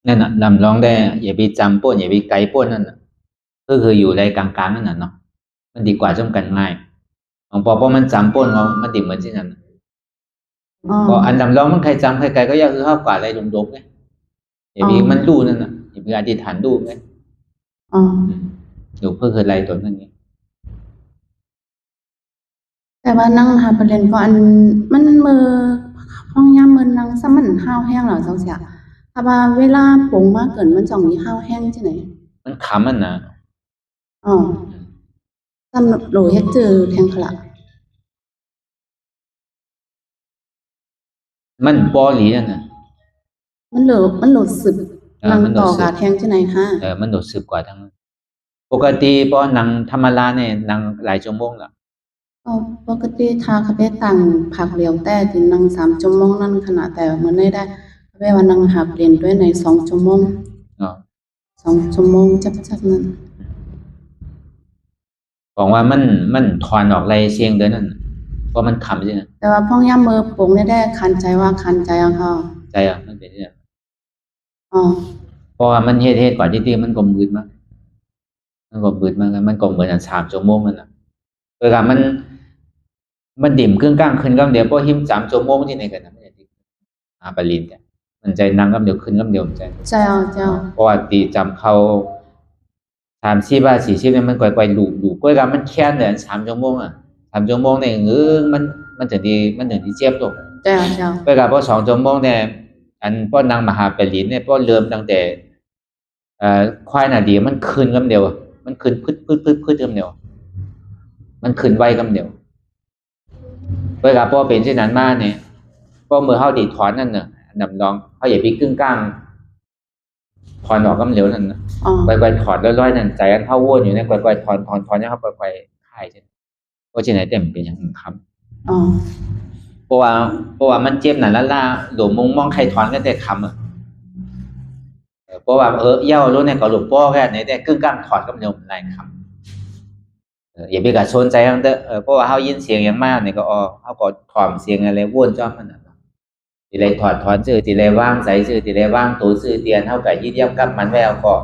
นั่นน่ะดำร้องได้อย่าไปจำป้นอย่าไปไกลป้นนั่นน่ะก็คืออยู่ในกลางๆนั่นน่ะเนาะมันดีกว่าจำกันง่ายของพอมันจำป้นมันดีเหมือนที่นั่นน่ะก็อันดำร้องมันใครจำใครไกลก็ยากคือเข้ากว่าอะไรลงๆไงอย่าไปมันดูนั่นน่ะอย่าไปอธิษฐานดูไงอยู่เพื่อคืออะไรตัวนั่นไง แต่ว่านั่งหาประเด็นก็อันมันมือห้องย่ามมือนั่งซะมันห้าวแห้งเหรอเจ้าเสียถ้าว่าเวลาปรุงมาเกินมันจ่องมีห้าวแห้งที่ไหน มันขำมันนะ อ๋อสำหรับโหลเฮ็ดเจอแทงขละ มันปอหลีนั่นน่ะ มันโหลดสึกนั่งต่อกาแทงที่ไหนคะ มันโดดสืบกว่าทั้งนั้นปกติปอนังธรรมดาเนี่ยนังหลายชั่วโมงละ ปกติทาคาเฟ่ต่างผักเหลียวแต่ถึงนั่ง3 ชั่วโมงนั่นขนาดแต่มื้อนี้ได้คาเฟ่ว่านั่งหาเปลี่ยนด้วยใน2 ชั่วโมง อ๋อ 2 ชั่วโมงจับๆนั่น บอกว่ามันถอนออกไรเสียงเดินนั่นน่ะเพราะมันขำใช่ไหม แต่ว่าพ่องย่ามมือปรุงได้คันใจว่าคันใจเอาค่ะ ใจอ่ะมันเป็นเนี่ย อ๋อ เพราะว่ามันเฮ็ดกว่าที่มันก็มืดมากมันก็มืดมากมันก็เหมือน3 ชั่วโมงนั่นน่ะเวลามันดิ่มครึ่งกลางคืนก็เดียวพอหิม3 ชั่วโมงที่ไหนกันนะไม่ได้ที่ปรินกันมันใจนั่งก็เดียวขึ้นก็เดียวใจ เจ้า เพราะว่าตีจำเขา30 บาท40เนี่ยมันก่อยๆลูกก็ว่ามันแค่เนี่ย3 ชั่วโมงอ่ะ3 ชั่วโมงเนี่ยมันถึงที่เจ็บตก เจ้า ไปกับพอ2 ชั่วโมงเนี่ยอันป้อนนางมหาปรินเนี่ยป้อนเริ่มตั้งแต่ควายน่ะดีมันขึ้นกำเดียวมันขึ้นพึดกำเดียวมันขึ้นไวกำเดียวไปกับป้อเป็นเช่นนั้นมาเนี่ยป้อมือเฮาดีถอนนั่นน่ะนำลองเฮาอย่าไปกึ่งกลางถอนออกกำเดียวนั่นน่ะ อ๋อ ก่อยๆถอนร้อยๆนั่นใจอันเฮาวนอยู่เนี่ยก่อยๆถอนเนี่ยเฮาก่อยๆคลายจังเพราะฉะนั้นแต่มันเป็นอย่างนั้นครับ อ๋อ เพราะว่ามันเจ็บนั่นล่ะหลวงมองใครถอนกันแต่คำอ่ะเพราะว่าเย้ารู้เนี่ยก็หลวงพ่อแค่ไหนแต่กึ่งกลางถอนกับเดียวหลายคำอย่าไปกะชนใจทั้งเด้อเพราะว่าเฮายินเสียงอย่างมากเนี่ยก็เฮาก็ถอนเสียงอะไรวนจ้อมมันน่ะทีไรถอนชื่อทีไรว่างใส่ชื่อทีไรว่างตัวชื่อเตียนเฮาก็ยึดยับกับมันไว้เอาก็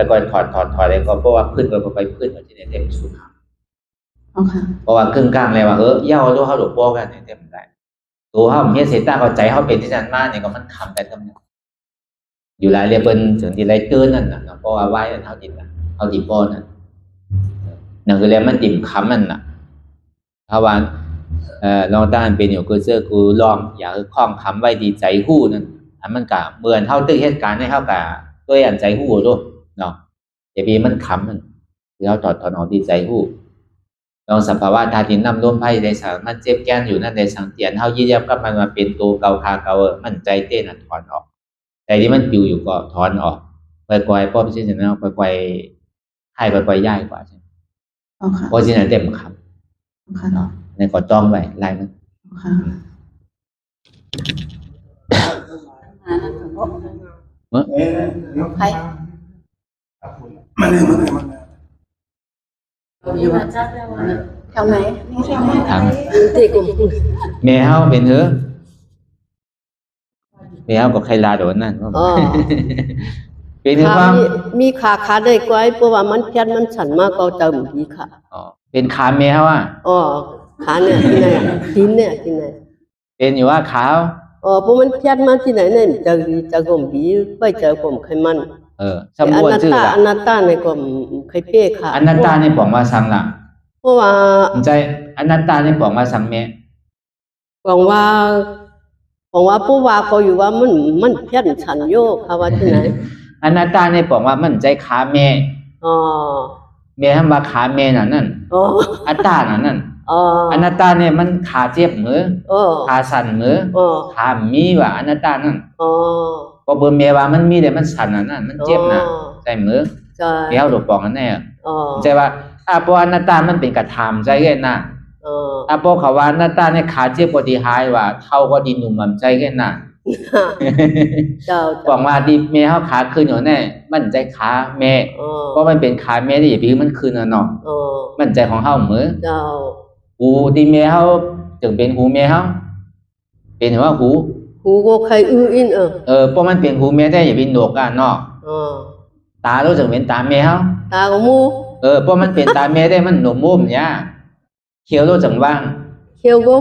ก่อยๆถอนอะไรก็เพราะว่าพื้นก็ไปพื้นมันสิได้เต็มสุด อ๋อค่ะ เพราะว่าครึ่งกลางเลยว่าเย้ารู้เฮาหลวงพ่อกันเนี่ยเต็มได้ตัวเฮาเฮ็ดเสร็จตาเข้าใจเฮาเป็นที่นั้นมาเนี่ยก็มันทำกันกับเนี่ยอยู่หลายเรียเพิ่นถึงที่ไรตื่นนั่นน่ะเพราะว่าไหว้เฮาดินน่ะเฮาดิบ่นั่นนั่นคือแล้วมันดิ่มคำนั่นน่ะถ้าว่าลองต้านเป็นอยู่คือเสื้อกูลองอย่าคือคล้องคำไว้ดีใจฮู้นั่นอันมันก็เหมือนเฮาตึกเหตุการณ์ให้เฮาก็ตัวอันใจฮู้โตเนาะอย่าไปมันคำมันคือเฮาถอดออกดีใจฮู้ลองสภาวะธาตุดินน้ำลมไฟได้สามารถเจ็บแก้นอยู่นั่นได้สังเตียนเฮายึดยับกับมันมาเป็นตัวเก่าคาเก่ามันใจเต้นถอนออกใจที่มันอยู่ก็ถอนออกปล่อยๆป้อมเช่นนั้นปล่อยๆให้ปล่อยๆย้ายกว่าใช่ อ๋อค่ะ เพราะฉะนั้นเต็มคำ ค่ะ เนาะในก็จ้องไว้ลายมัน ค่ะ เอ๊ะ ใคร มาเลย แถวไหนนี่ใช่ไหม ถาม ที่กลุ่ม แม่เฮาเป็นเถอะแม่เฮาก็ใครลาโดนนั่น อ๋อ เป็นถึงว่า มีขาได้กว่าเพราะว่ามันเพี้ยนมันสั่นมากก็เติมดีค่ะ อ๋อเป็นขาแม่เฮาอ่ะ อ๋อขาเนี่ยที่ไหนอะดินเนี่ยที่ไหน เป็นอยู่ว่าขา อ๋อเพราะมันเพี้ยนมาที่ไหนเนี่ยเจอผมดีไปเจอผมไขมัน สมบูรณ์ชื่อละ อนัตตาในกลุ่มไขเป้ค่ะ อนัตตาในบอกว่าสังละ เพราะว่า ใจอนัตตาในบอกว่าสังแม่ บอกว่าผู้ว่าเขาอยู่ว่ามันเพี้ยนฉันโยกค่ะว่าที่ไหน อนัตตาในบอกว่ามันใจขาแม่ อ๋อ แม่ทำว่าขาแม่นั่น อ๋อ อัตตานั่น อ๋อ อนัตตาเนี่ยมันขาเจ็บมือ อ๋อ ขาสั่นมือ อ๋อ ขามีว่าอนัตตานั่น อ๋อ ก็เบอร์เมียว่ามันมีแต่มันสั่นนั่นมันเจ็บนะใจมือ ใช่ เดี๋ยวหลบปองกันแน่ อ๋อ ใจว่าเพราะอนัตตามันเป็นกระทำใจแค่น่ะ อ๋อ เพราะเขาว่าอนัตตาเนี่ยขาเจ็บปวดที่หายว่าเท่าก็ดีหนุ่มมันใจแค่น่ะ เจ้า บอกว่าดีแม่เฮาขาคืนอยู่แน่มันใจขาแม่ อ๋อ เพราะมันเป็นขาแม่ที่อย่าไปมันคืนน่ะเนาะ อ๋อ มันใจของเฮามือ เจ้า หูที่แม่เฮาจึงเป็นหูแม่เฮาเป็นว่าหู หูก็ใครอินเพราะมันเป็นหูแม่ได้อย่าไปหนวกกันเนาะ อ๋อ ตาเราจึงเป็นตาแม่เฮา ตาของมู เพราะมันเป็นตาแม่ได้มันหนุ่มมุมเนี่ยเคี้ยวเราจึงว่าง เคียวก็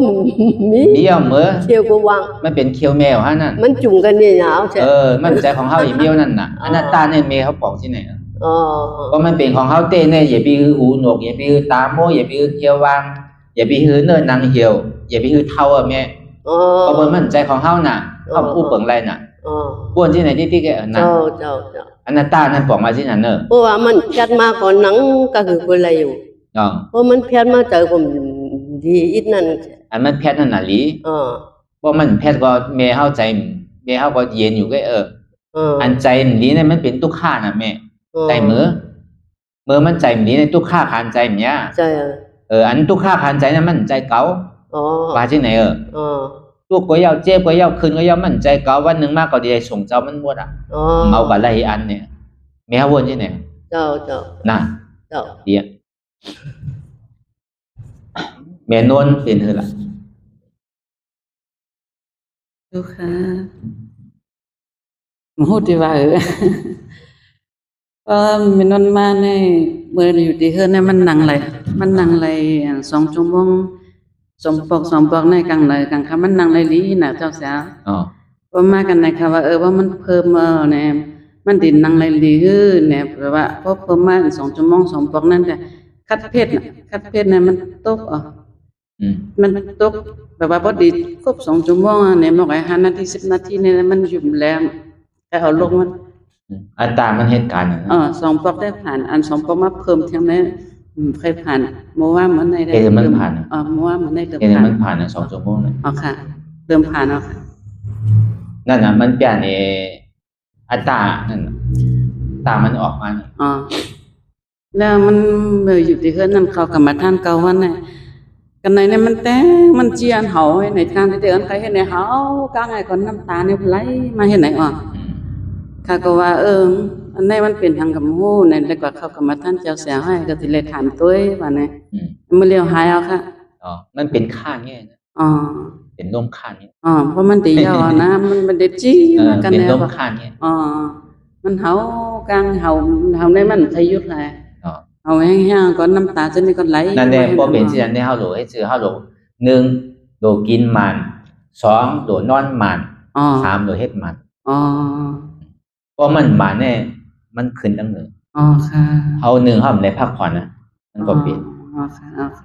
มี เบี้ยวมือ เคียวก็วาง มันเป็นเคี้ยวแมวฮะนั่น มันจุ่มกันเนี่ยหนาวใช่ มันใจของเฮาอีเบี้ยวนั่นน่ะอนัตตาเนี่ยแม่เฮาบอกที่ไหน อ๋อ เพราะมันเป็นของเฮาเต้เนี่ยอย่าไปหูหนวกอย่าไปตาโมอย่าไปเคี้ยวว่างอย่าไปหื้อเนินนางเหี่ยวอย่าไปหื้อเท่าแม่ อ๋อ เพราะมันใจของเฮาน่ะเฮาผู้เปิงไรน่ะ อ๋อ บ้วนที่ไหนที่แกนั่น เจ้า อนัตตานั่นบอกมาที่นั่นเนอะ เพราะว่ามันเพี้ยนมาก่อนหนังก็คือคนไรอยู่ อ๋อ เพราะมันเพี้ยนมาเจอผมดีอีกนั่น อันมันแพทย์นั่นน่ะหลี อ๋อ เพราะมันแพทย์ก็แม่เฮาใจแม่เฮาก็เย็นอยู่ก็อันใจมันหลีเนี่ยมันเป็นทุกข้าน่ะแม่ใจมือมันใจมันหลีในทุกข้าขานใจมันเนี่ย ใจอันทุกข้าขานใจนั้นมันใจเก่า อ๋อ ว่าที่ไหนอ๋อ ลูกก็ยาวเจ็บก็ยาวคืนก็ยาวมันใจเก่าวันหนึ่งมากก็ได้ส่งเจ้ามันหมดอ่ะ อ๋อ เอากับไรอันเนี่ยแม่เฮาวนที่ไหน เจ้า น่ะ เจ้า เดี๋ยวแม่นวลเป็นเธอล่ะ ดูค่ะพูดดีว่าก็มันนอนมาในเมื่ออยู่ที่เฮือนเนี่ยมันนั่งเลย2 ชั่วโมงสมปอกในกลางเลยกลางค่ำมันนั่งเลยลีน่ะเจ้าสาวว่ามากันนะคะว่าว่ามันเพิ่มเนี่ยมันดินนั่งเลยลีเนี่ยแปลว่าพอเพิ่มมา2 ชั่วโมง2 ปอกนั่นแต่คัดเพชรเนี่ยมันตกมันตกแบบว่าพอดีครบ2 ชั่วโมงเนี่ยมันก็5 นาที10 นาทีเนี่ยมันยุ่มแล้วแต่เอาลงมันอัตรามันเหตุการณ์2 ปอกได้ผ่านอัน2 ปอกมาเพิ่มเท่านั้นเคยผ่านเมื่อว่ามันได้มันผ่านเมื่อว่ามันได้เริ่มมันผ่าน2 ชั่วโมงเลยค่ะเริ่มผ่านแล้วค่ะนั่นน่ะมันเปลี่ยนอัตรานั่นตามันออกมาแล้วมันอยู่ที่เฮือนนั่นเขากรรมฐานเก่าวันน่ะกันไหนเนี่ยมันแต่มันเจียนเฮาในการที่เดินใครเห็นในเฮากลางไอ้คนน้ำตาเนี่ยไหลมาเห็นไหนค่ะก็ว่าอันนี้มันเป็นทางกับหู้ในแล้วก็เข้ากรรมฐานเจ้าเสียให้ก็สิเลยถามตัวว่าเนี่ยมันเลี้ยวหายเอาค่ะมันเป็นข้างเนี่ยเป็นลมข้างเนี่ยเพราะมันตียาวนะมันได้จี้มากันแล้วเป็นลมข้างเนี่ยมันเฮากลางเฮาในมันขยุดแหละเอาแห้งๆก็น้ำตาจนนี่ก็ไหลนั่นแหละพอเป็นที่นั้นได้เฮาโหลให้ชื่อเฮาโหล1โดกินมัน2โดนอนมัน3โดเฮ็ดมันเพราะมันมาเนี่ยมันขึ้นตั้งหนึ่งค่ะเฮา1เฮาได้พักผ่อนนะมันก็เป็น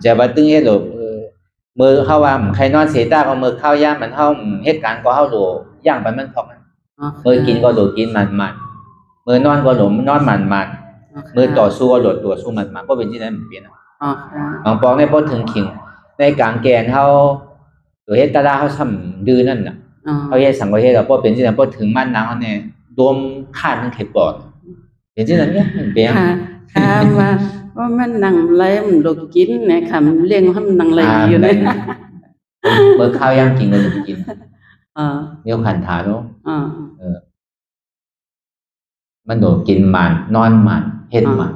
จะว่าตึงเฮ็ดโหลมือเฮาว่าใครนอนเสียตาก็มือเข้าย่ามมันเฮาเหตุการณ์ก็เฮาโหลย่างไปมันพอกมือกินก็โหลกินมันมือนอนก็โหลนอนมันมือต่อสู้ก็โหลต่อสู้มันก็เป็นที่นั้นมันเปลี่ยนบางปองเนี่ยพอถึงขิงในกลางแกนเฮาโดยเฮ็ดตาเฮาทำดื้อนั่นน่ะเฮาเฮ็ดสังเฮ็ดแล้วพอเป็นที่นั้นพอถึงมันนางเฮาเนี่ยรวมค่ามันเข็ดปอดเป็นที่นั้นเนี่ยมันเปลี่ยนค่ะว่ามันนั่งไหลมันโดกินเนี่ยค่ะมันเลี้ยงให้มันนั่งไหลอยู่เนี่ยมือข้าวย่างกินก็กินเดี๋ยวขันถาเนาะมันโดกินมันนอนมันเฮ็ดมัน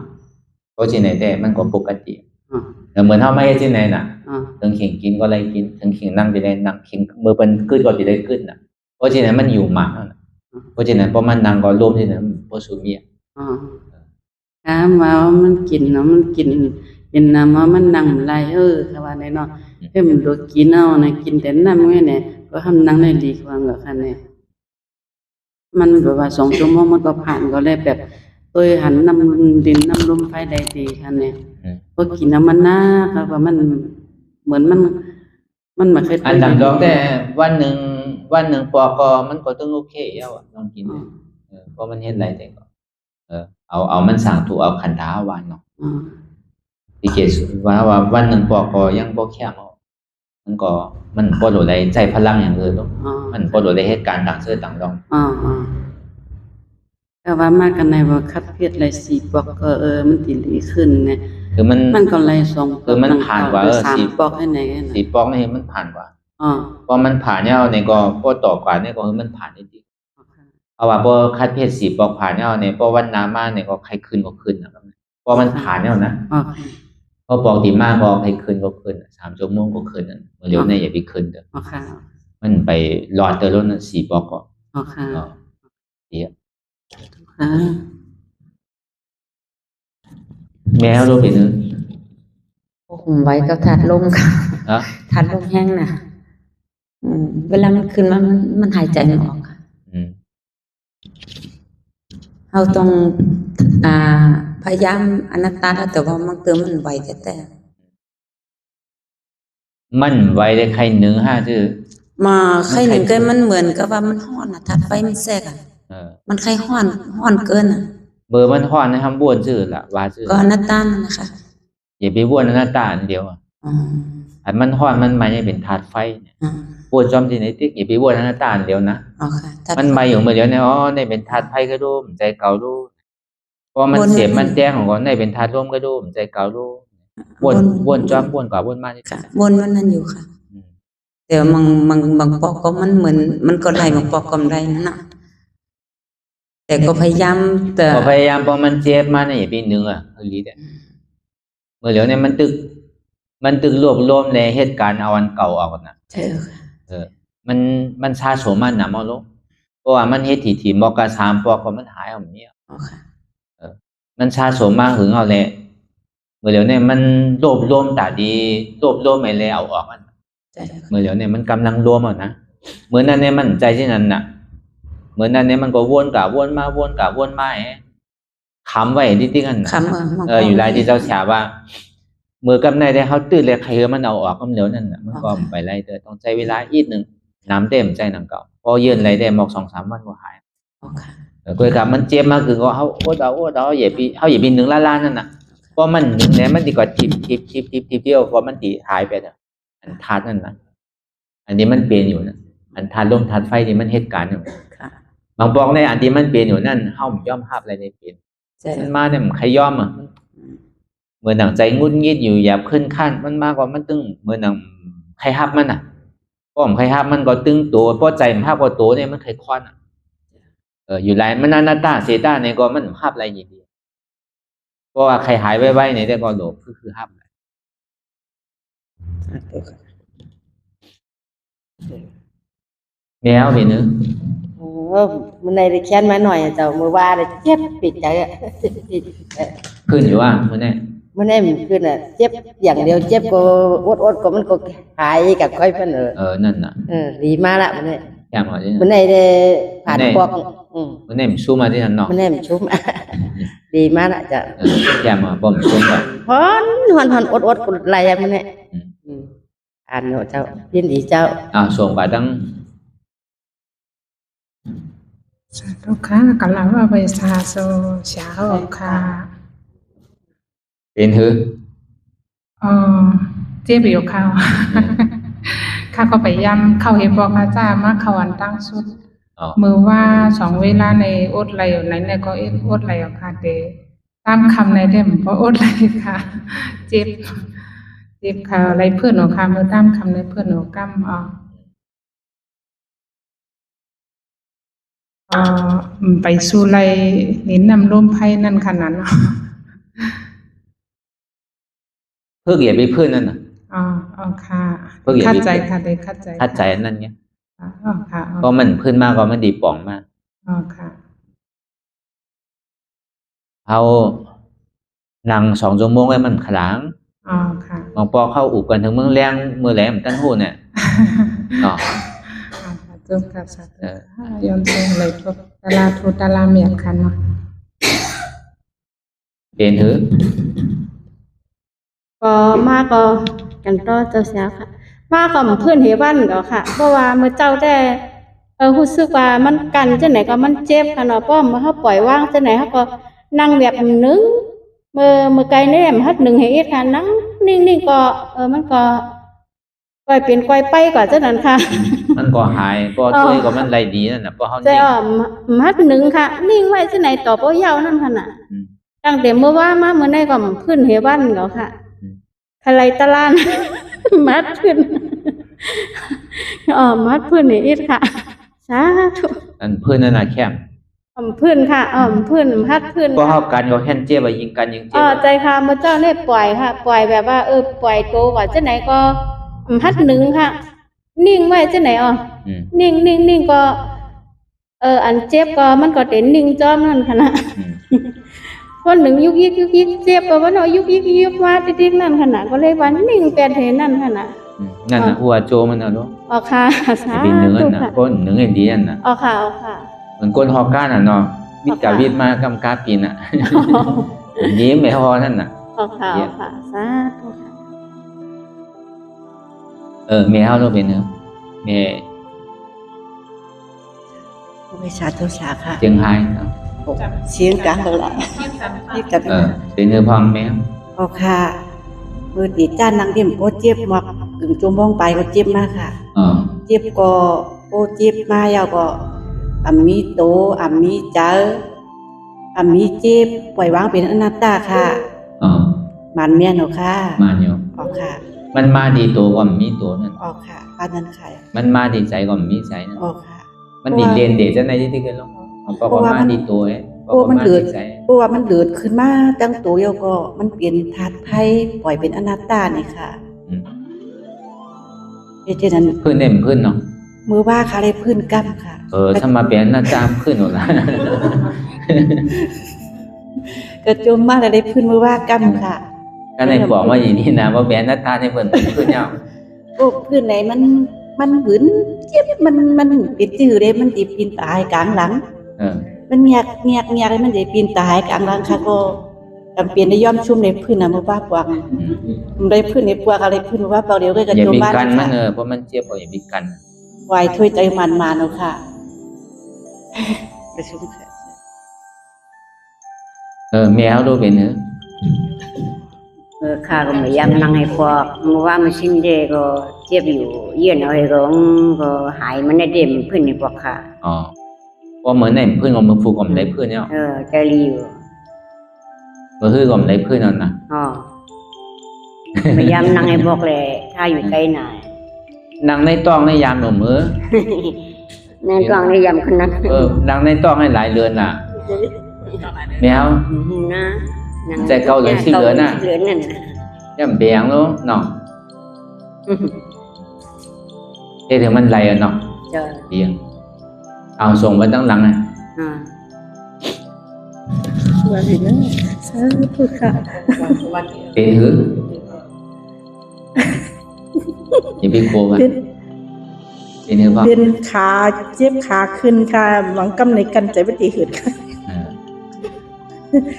เพราะฉะนั้นแต่มันก็ปกติ แต่เหมือนเฮาไม่เฮ็ดที่ไหนน่ะถึงเข่งกินก็เลยกินถึงเข่งนั่งจะได้นั่งเข่งมือเป็นกึดก็จะได้กึดน่ะเพราะที่ไหนมันอยู่หมาเพราะที่ไหนเพราะมันนั่งก็รวมที่ไหนบ่สูเมียว่ามันกินเนาะมันกินน้ำว่ามันนั่งไหลค่ะว่าเนาะเพิ่นโดดกินเอานะกินแต่น้ำไงเนี่ยก็ทำนั่งได้ดีกว่าเหรอค่ะเนี่ยมันแบบว่า2 ชั่วโมงมันก็ผ่านก็เลยแบบตัวหันน้ำดินน้ำลมไฟได้ดีค่ะเนี่ยพอกินน้ำมันน่าค่ะว่ามันเหมือนมันมาเคยอันดับ2แต่วันหนึ่งปอก็มันก็ต้องโอเคแล้วลองกินเพราะมันเฮ็ดหลายแต่ก็เอามันสร้างถูกเอาขันธาวันเนาะที่เกศว่าวันหนึ่งปอก็ยังบ่แข็งมันบ่ได้ใจพลังอย่างอื่นหรอกมันบ่ได้เหตุการณ์ต่างเสื้อต่างดองแต่ว่ามากกันในว่าคัดเพียรไร4 ปอกก็มันสิดีขึ้นเนี่ยคือมันก็ไร2 คือมันผ่านกว่า3 ปอกให้ไหน4 ปอกนี่มันผ่านกว่าพอมันผ่านเนี่ยเนี่ยก็พอต่อกว่าเนี่ยก็คือมันผ่านได้ดีเอาว่าพอคัดเพียร4 ปอกผ่านเนี่ยเนี่ยพอวันน้ำมาเนี่ยก็ใครขึ้นก็ขึ้นนะครับพอมันผ่านเนี่ยนะพอปอกดีมากก็ใครขึ้นก็ขึ้น3 ชั่วโมงก็ขึ้นเร็วเนี่ยอย่าไปขึ้นเด้อมันไปรอดเตอร์ล้น4 ปอกก็เดี๋ยวแมวรู้เป็นผมไว้ก็ถาดลมค่ะถาดลมแห้งน่ะเวลามันขึ้นมันหายใจไม่ออกค่ะเราต้องพยายามอนัตตาแต่ว่ามันเติมมันไวแต่มันไวได้ใครหนึ่งห้าชื่อมาใครหนึ่งเกินมันเหมือนกับว่ามันฮ้อนถาดไฟมันแทรกมันใครฮ้อนเกินเบอร์มันฮ้อนนะครับบ้วนชื่อละว่าชื่อก็อนัตตานะคะอย่าไปบ้วนอนัตตาอันเดียวอันมันฮ้อนมันไม่ได้เป็นถาดไฟเนี่ยบ้วนจอมที่ไหนติ๊กอย่าไปบ้วนอนัตตาอันเดียวนะมันมาอยู่เมื่อเดียวเนี่ยเนี่ยเป็นถาดไฟก็ดูใจเก่าดูเพราะมันเสียบมันแจ้งของก่อนได้เป็นถาดร่มก็ดูใจเก่าดูบ้วนจอมบ้วนกว่าบ้วนมาค่ะบ้วนมันนั่นอยู่ค่ะแต่บางปอกก็มันเหมือนมันก็ไหลบางปอกก็ไหลนั่นน่ะแต่ก็พยายามพอมันเจ็บมาเนี่ยอย่าไปนึงลีเนี่ยเมื่อเดี๋ยวเนี่ยมันตึกรวบรวมในเหตุการณ์เอาอันเก่าออกนะใช่ค่ะมันสะสมมันหนามาลงเพราะว่ามันเฮ็ดถี่ๆบอกกะ3 ปอกก็มันหายเอาแบบนี้มันสะสมมาหึงเอาแหละเมื่อเดี๋ยวเนี่ยมันรวบรวมตาดีรวบรวมไม่แล้วออกมันเมื่อเดี๋ยวเนี่ยมันกำลังรวมนะเหมือนนั้นเนี่ยมันใจที่นั้นน่ะเหมือนนั้นเนี่ยมันก็วนกะวนมาคำไว้ที่กันอยู่ไรที่เจ้าฉาว่ามือกับนายได้เขาตื่นเลยใครมันเอาออกก็เหลวนั่นน่ะมันก็ไปไรเด้อต้องใช้เวลาอีกนึงน้ำเต็มใจหนังเก่าพอยืนไรได้หมอก 2-3 วันก็หายก็กับมันเจ็บมากคือก็เขาโอ๊ดเอาอย่าปีนึงล้านนั่นน่ะเพราะมันเนี่ยมันดีกว่าทิปเดียวเพราะมันตีหายไปแล้วอันทาดนั่นนะอันนี้มันเปลี่ยนอยู่นะอันทาดลมทาดไฟนี่มันเหตุการณ์อยู่บางปองในอันที่มันเปลี่ยนอยู่นั่นเฮาย่อมภาพอะไรในเปลี่ยนมันมาเนี่ยใครย่อมเหมือนหนังใจงุดงิดอยู่อย่าขึ้นขั้นมันมากกว่ามันตึงเหมือนหนังใครฮับมันป้อมใครฮับมันก็ตึงตัวเพราะใจมันภาพว่าตัวเนี่ยมันใครควันอยู่ไรมันนาตาเซตาเนี่ยก็มันภาพอะไรอย่างดีเพราะว่าใครหายไว้เนี่ยได้ก็โหลคือฮับแมวพี่นึงมันในได้แค้นมาหน่อยเจ้ามือว่าได้เจ็บปิดใจขึ้นอยู่ว่ามันแน่มันขึ้นเจ็บอย่างเดียวเจ็บก็อดก็มันก็หายกับค่อยเพิ่นนั่นน่ะดีมากละมันเนี่ยแย่มาที่มันได้ผ่านปอกมันแน่มันชูมาที่นั่นเนาะมันแน่มันชูมาดีมากละจ้ะแย่มาบ่มชูก่อนฮอนอดก็ไหลมันเนี่ยอ่านเจ้ายินดีเจ้าส่งไปตั้งสาธุค่ะกำลังว่าไปซาโซเช้าค่ะเป็นหือเจ็บอยู่ค่ะข้าก็ไปย้ำเข้าเห็นบอกพระเจ้ามาเขาวันตั้งสุดมือว่า2 เวลาในอดไหลอยู่ไหนเนี่ยก็อดไหลอยู่ค่ะแต่ตามคำในเด่มเพราะอดไหลค่ะเจ็บค่ะอะไรเพื่อนหนูค่ะมือตามคำในเพื่อนหนูกำไปสู่ไรนินนำลมไพ่นั่นขนาด เพิ่งเหยียบไปพื้นนั่นน่ะ อ๋อค่ะ เพิ่งเหยียบ เข้า ไป ใจค่ะได้เข้าใจ เข้าใจอันนั้นไง อ๋อค่ะ ก็มันพื้นมากก็มันดีป่องมาก อ๋อค่ะ เขานั่ง2 ชั่วโมงไว้มันขลัง อ๋อค่ะ บางปอเข้าอุบกันถึงเมืองแรงมือแหลมตั้นหูเนี่ยเนาะ จุ่มกับสัตว์ยอมเซ็งเลยพวกดาราทูดาราเมียนคันเนาะ เป็นหือ ก็มาก็กันต่อเจ้าเสียค่ะมาก็เพื่อนเฮวันก็ค่ะเพราะว่าเมื่อเจ้าได้รู้สึกว่ามันกันจังไหนก็มันเจ็บค่ะเนาะเพราะเมื่อเขาปล่อยวางจังไหนเขาก็นั่งแบบนึงเมื่อไกลแน่มฮัดหนึ่งเฮ็ดค่ะนั่งนิ่งๆก็มันก็ก้อยเป็นก้อยไปก็จังนั้นค่ะ มันก็หายก็ช่วยก็มันไรดีนั่นน่ะเพราะเขา แต่ นิ่ง ฮัดหนึ่งค่ะ นิ่งไว้จังไหนต่อบ่ยาวนั่นค่ะน่ะตั้งแต่เมื่อว่ามาเมื่อไหนก็พื้นเฮวันก็ค่ะทลายตะลาน มัดพื้นมัดพื้นนี่อีกค่ะสาธุ อันพื้นนั่นน่ะแคม พื้นค่ะพื้นฮัดพื้น ก็เฮากันก็แค่นเจ็บยิงกันยิงเจ็บ ใจค่ะเมื่อเจ้าได้ปล่อยค่ะ ปล่อยแบบว่าปล่อยตัวว่าจังไหนก็ฮัดหนึ่งค่ะ นิ่งไว้จังไหนนิ่งก็อันเจ็บก็มันก็เต็นนิ่งจอมนั่นค่ะนะคนหนึ่งยุกยิกเจ็บก็ว่าเนาะยุกยิกว่าติ๊กนั่นค่ะนะก็เลยว่านิ่งแปดเห็นนั่นค่ะนะ นั่นน่ะหัวโจมันน่ะเนาะ ค่ะสา เป็นเนื้อ ธุ น่ะ ค่ะ ก้นเนื้อดีนั่นน่ะ ค่ะ เหมือนก้นฮอกก้าน่ะเนาะวิทย์กับวิทย์มากำกาปีนน่ะ ยิ้มไม่พอนั่นน่ะ ค่ะสาธุค่ะ แม่เฮาเราเป็นเนื้อแม่ ไม่ชาเจ้าชาค่ะ เจียงไฮ้เนาะ เสียงกลางตลาดนี่กับ เป็นเนื้อพองแม่ โอค่ะมือตีจ้านนางเดี่ยมโอเจ็บมากถึงจมบ้องไปก็เจ็บมากค่ะ เจ็บก็โอเจ็บมายาวก็มีโตมีเจอมีเจ็บปล่อยวางเป็นอนัตตาค่ะมันเมียนเนาะค่ะ มาอยู่ ออกค่ะ มันมาดีตัวก็มีตัวนั่น ออกค่ะป้านั้นค่ะ มันมาดีใจก็มีใจนั่น ออกค่ะ มันดีเรียนเด็กจะในที่กันลงเพราะว่ามันดีตัวมันเดือดเพราะว่ามันเดือดขึ้นมาตั้งตัวเดียวก็มันเปลี่ยนธาตุไพ่ปล่อยเป็นอนัตตานี่ค่ะเพราะฉะนั้น พื้นเน่มพื้นเนาะ มือว่าค่ะได้พื้นกล้ำค่ะ ถ้ามาเป็นหน้าจามพื้นหมดละ ก็จมมากได้พื้นมือว่ากล้ำค่ะ ก็ในบอกว่าอย่างนี้นะว่าแบนหน้าตาในเพิ่นพื้นเนี่ย โอ้พื้นไหนมันหืนเจ็บมันเป็นจืดเลยมันติดปีนตายกลางหลังมันเงียกเลยมันจะปีนตายกลางหลังค่ะก็จำเป็นได้ย่อมชุ่มในพื้นนะมือว่าปวกได้พื้นในปวกอะไรพื้นมือว่าเปล่าเดียวก็จะจมบ้านค่ะเพราะมันเจ็บอย่าบิดกัน วายถ้วยใจมันมาเนาะค่ะประชุมค่ะแมวดูเป็นเนื้อ ข้าก็ไม่ยำนั่งให้พวกเมื่อว่ามันสิ้นเดก็เจ็บอยู่เยี่ยนเอาให้ร้องก็หายมันได้เด่มพื้นในพวกค่ะก็เหมือนในพื้นของมือฟูกับในพื้นเนี่ยใจรีอยู่มือคือกับในพื้นนั่นนะไม่ยำนั่งให้พวกเลยถ้าอยู่ใกล้หน่อยนั่งในต้องในยามหนุ่มมือในต้องในยามคนนั้นนั่งในต้องให้หลายเรือนน่ะแมวนะใจเกาเหลือชื่อเหลือน่ะย่ำเบียงแล้วเนาะถึงมันไหลเนาะเบียงเอาส่งไปตั้งหลังอ่ะวันนี้นะสาธุค่ะเป็นหืออย่าไปโกงอ่ะเป็นขาเจ็บขาขึ้นค่ะหวังกำในกันใจปฏิหืดค่ะ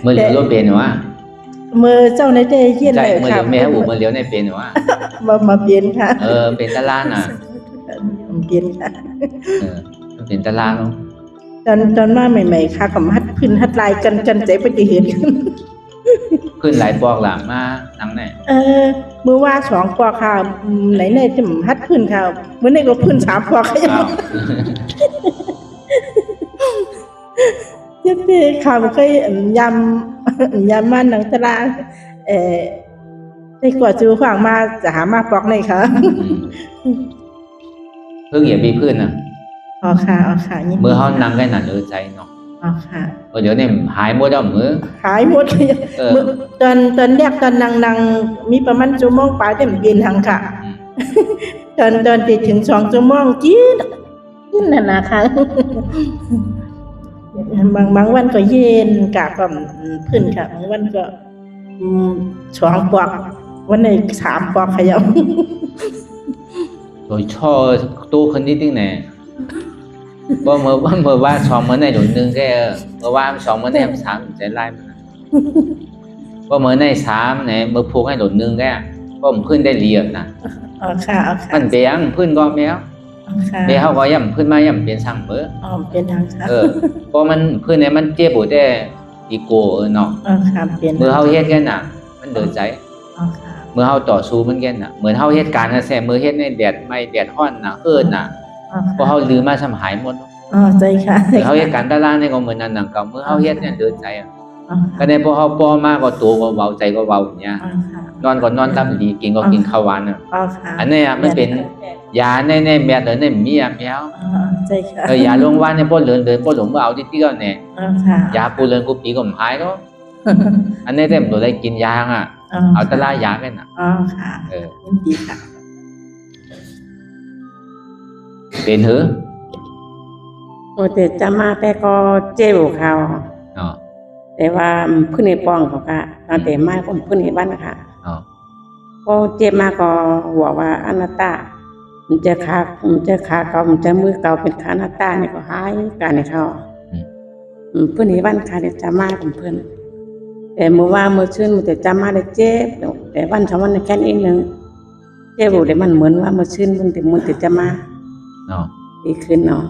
เมื่อเหลียวก็เป็นว่าเมื่อเจ้าในได้เยี่ยนเลยค่ะแม่บุ๋มเมื่อเหลียวในเป็นว่ามาเปลี่ยนค่ะเป็นตะลานอ่ะเปลี่ยนค่ะเป็นตะลานเนาะตอนมาใหม่ๆค่ะกับฮัดพื้นฮัดลายกันใจปฏิหืดพื้นหลายปอกหลังมาหนังไหนเมื่อว่า2ปอกค่ะไหนจะฮัดพื้นค่ะเมื่อไหนก็พื้น3ปอกค่ะเจ๊ค่ะมันเคยยำมันหนังตลาดได้กว่าจูขวางมาจะหามาปอกเลยค่ะเพิ่งเหยียบปีพื้นน่ะค่ะเมื่อเขานำกันหนักใจเนาะ อ๋อค่ะ เดี๋ยวนี้หายหมดแล้วมือ หายหมดเลยมื้อตอนแรกตอนนั่งมีประมาณชั่วโมงปลายแต่มันเย็นหังค่ะตอนติดถึง2ชั่วโมงจี๊ดนั่นน่ะค่ะบางวันก็เย็นกะก็ขึ้นค่ะบางวันก็2ปอกวันไหน3ปอกขยับ โดยช่อตู้คนนี้ที่ไหนบ่เมื่อว่าสองมื้อในหนุนนึงแค่เมื่อว่าสองมื้อใน3ใจไล่มันบ่มื้อใน3ไหนเมื่อพูกให้หนุนนึงแค่บ่ผมขึ้นได้เรียบนะอ๋อค่ะมันเปียงพื้นก็แมวเดี๋ยวเขาก็ย่ำพื้นมาย่ำเป็นสั่งเบอเป็นทางค่ะเพราะมันพื้นเนี่ยมันเจ็บปวดได้อีโก้เนาะค่ะเป็นเมื่อเขาเฮ็ดกันน่ะมันเดินใจเมื่อเขาต่อสู้มันกันน่ะเหมือนเขาเฮ็ดการแซ่มือเฮ็ดในแดดไม่แดดร้อนน่ะน่ะเพราะเขาลืมมาสหายหมดใจค่ะเขาเฮ็ดการตารางในก็เหมือนนั้นน่ะก็เมื่อเขาเฮ็ดเนี่ยเดินใจก็ได้พอเขาป้อมาก็ตัวก็เบาใจก็เบาอย่างเงี้ยนอนก็นอนตามดีกินก็กินข้าวหวานน่ะอันนี้มันเป็นยาในแม่เดินในมีอ่ะแมวใช่ค่ะยาลงวันเนี่ยพอเดินพอหลงเอาที่ก็เนี่ยยาปูเดินกูปีก็หายเนาะอันนี้เต็มตัวได้กินยาอ่ะเอาตะลายากันน่ะค่ะดีค่ะเป็นหือโอ้แต่จะมาแต่ก็เจ็บเขาแต่ว่าพื้นในป้องเขาก็ตอนแต่มาผมพื้นในบ้านค่ะก็เจ็บมาก็หัวว่าอนัตตามันจะขาเก่ามันจะมือเก่าเป็นขาหน้าตาเนี่ยก็หายการในเขาเพื่อนในบ้านค่ะเดี๋ยวจะมาของเพื่อนแต่เมื่อว่าเมื่อชื่นมันจะจำมาได้เจ็บแต่วันสองวันแค่นี้นึงเจ็บอยู่แต่มันเหมือนว่าเมื่อชื่นมันติดจะมาดีขึ้นเนาะ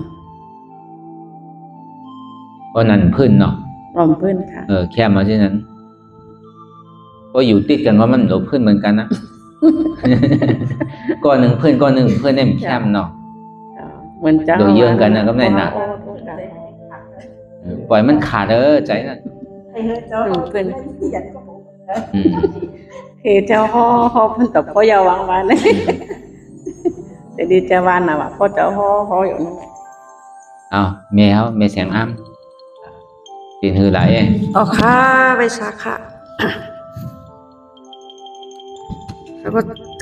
ก็นั่นพื้นเนาะรอมพื้นค่ะแค่มาที่นั้นก็อยู่ติดกันว่ามันหลบพื้นเหมือนกันนะก้อนหนึ่งเพื่อนได้แคมเนาะเหมือนจ้าโดยเยื่อกันนะก็ไม่หนักปล่อยมันขาดใจน่ะเพื่อนเจ้าห่อเพื่อนตบพ่อยาววางวานเลยแต่ดีเจ้าวานน่ะว่าพ่อเจ้าห่ออยู่นั่นแม่แสงอ้ำเป็นหือไหลอ๋อค่ะไปซะค่ะแล้วก็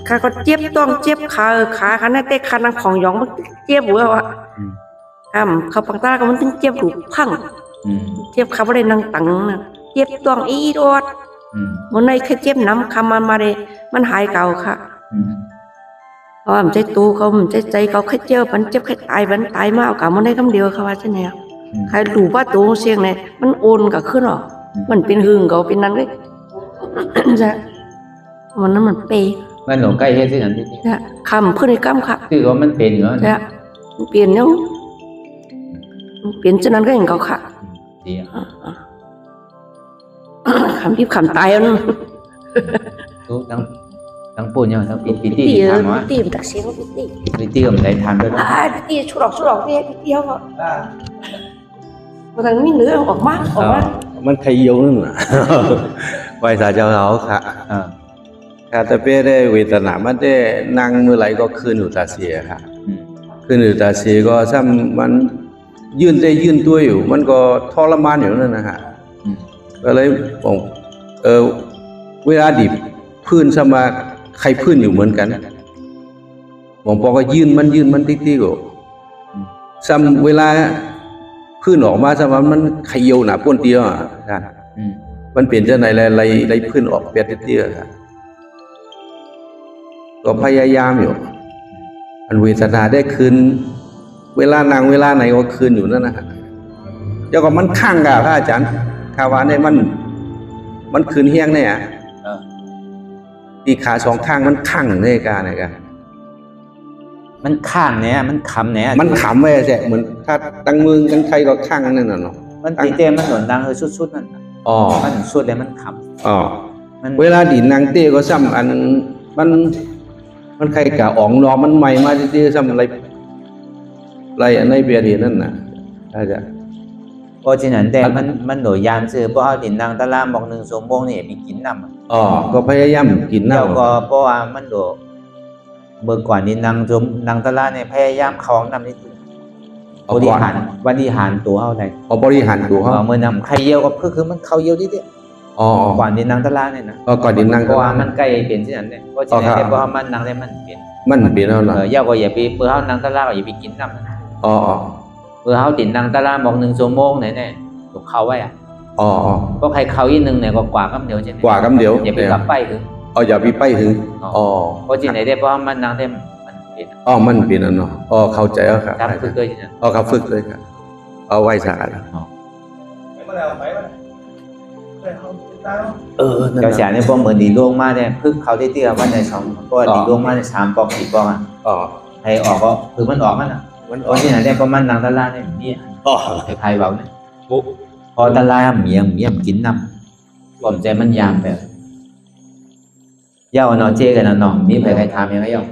ขาก็เจ็บต้องเจ็บขาขาในเตะขานังของหยองมันเจ็บหัวว่ะเขาปังตาก็มันถึงเจ็บหูพังเจ็บขาบ่ได้นั่งตังนะเจ็บต้องอีโดดมันในแค่เจ็บน้ำคำมาเลยมันหายเก่าค่ะเพราะมันใจตูเขามันใจเขาแค่เจ็บมันเจ็บแค่ตายมาเอาเก่ามันได้คำเดียวเขาว่าใช่ไหมใครดูว่าตัวเสียงเนี่ยมันโอนกับขึ้นหรอมันเป็นหึงเขาเป็นนั้นเลยจ้ะมันนั้นมันเปย์มันหลงใกล้เฮ็ดสิอันนี้คำเพื่อนในกำค่ะคือว่ามันเป็นเหรอจ้ะมันเปลี่ยนเนาะเปลี่ยนฉะนั้นก็เห็นเขาค่ะดีคำที่คำตายนั่นทุกทั้งปุ่นยังทั้งปีตีทำวะตีมันตักเสียงปีตีก็ไม่ได้ทำด้วยนะตีชุดออกเดียวก็มันมีเนื้อออกมามันใครโยนนั่นน่ะไว้สาเจ้าเขาค่ะแต่เป้ได้เวทนามันได้นั่งเมื่อไหร่ก็คืนอยู่ตาเสียค่ะคืนอยู่ตาเสียก็ซ้ำมันยืนตัวอยู่มันก็ทรมานอยู่นั่นนะฮะก็เลยผมเวลาดิบพื้นสมาใครพื้นอยู่เหมือนกันผมบอกว่ายืนมันติ๊กๆก็ซ้ำเวลาพื้นออกมาซ้ำมันขยโยหนาป้นเตี้ยค่ะมันเปลี่ยนจากไหนอะไรพื้นออกเปียดเตี้ยค่ะก็พยายามอยู่อันเวทนาได้คืนเวลานางเวลาไหนก็คืนอยู่นั่นนะฮะเดี๋ยวก็มันข้างกับพระอาจารย์คาวาเนี่ยมันคืนเฮี้ยงเนี่ยที่ขาสองข้างมันข้างในการไหนกันมันข้างเนี่ยมันขำเนี่ยมันขำไว้แท้เหมือนถ้าตั้งมือตั้งไทยก็ข้างนั่นน่ะเนาะมันตีเต้มันหนุนดังชุดนั่นมันชุดเลยมันขำเวลาดินนางเต้ก็ซ้ำอันมันใครกะอ๋องนอมันใหม่มาที่ซ้ำอะไรอันในเบียร์นั่นน่ะอาจารย์เพราะฉะนั้นแต่มันโดยยามซื้อเพราะเอาดินนางตะลามบอก1 ชั่วโมงนี่มีกินน้ำก็พยายามกินน้ำแล้วก็เพราะว่ามันโดเมื่อก่อนนี่นางตะลาเนี่ยพยายามคล้องน้ำนิดนึง บริหารตัวเฮาได้ บริหารตัวเฮา เมื่อนำไข่เยี่ยวก็คือมันเข้าเยี่ยวนิดๆก่อนที่นางตะลาเนี่ยนะ ก่อนที่นาง เพราะว่ามันใกล้เป็นที่นั้นเนี่ยเพราะฉะนั้นเพราะมันนางได้มันเป็น มันเป็นแล้วล่ะ เยี่ยวก็อย่าไปเพื่อเฮานางตะลาก็อย่าไปกินน้ำ อ๋อ เพื่อเฮาติดนางตะลาบอก1ชั่วโมงแน่ๆถูกเข้าไว้อ่ะ อ๋อ เพราะใครเข้าอีกนึงเนี่ยก็กว่ากำเดียวใช่มั้ย กว่ากำเดียว อย่าไปกลับไปถึง อย่าไปไปถึงเพราะที่ไหนได้เพราะมันนางได้มันเป็น มันเป็นเนาะเข้าใจแล้วครับ ฝึกเลยนะ ครับฝึกเลยครับเอาไว้สาดเจ้าเสียเนี่ยพอเหมือนดีลงมาเนี่ยพึกเขาได้เตี้ยวันใน2ก็ดีลงมาใน3ปอก4ปอกให้ออกก็คือมันออกมันอ่ะเพราะที่ไหนได้เพราะมันนางตะลาเนี่ยมีใครเว้าเนี่ยพอตะลาเมียกินน้ำผมใจมันยามแบบเย้าเนาะเจกันเนาะมีไผใครถามยังไงเย้า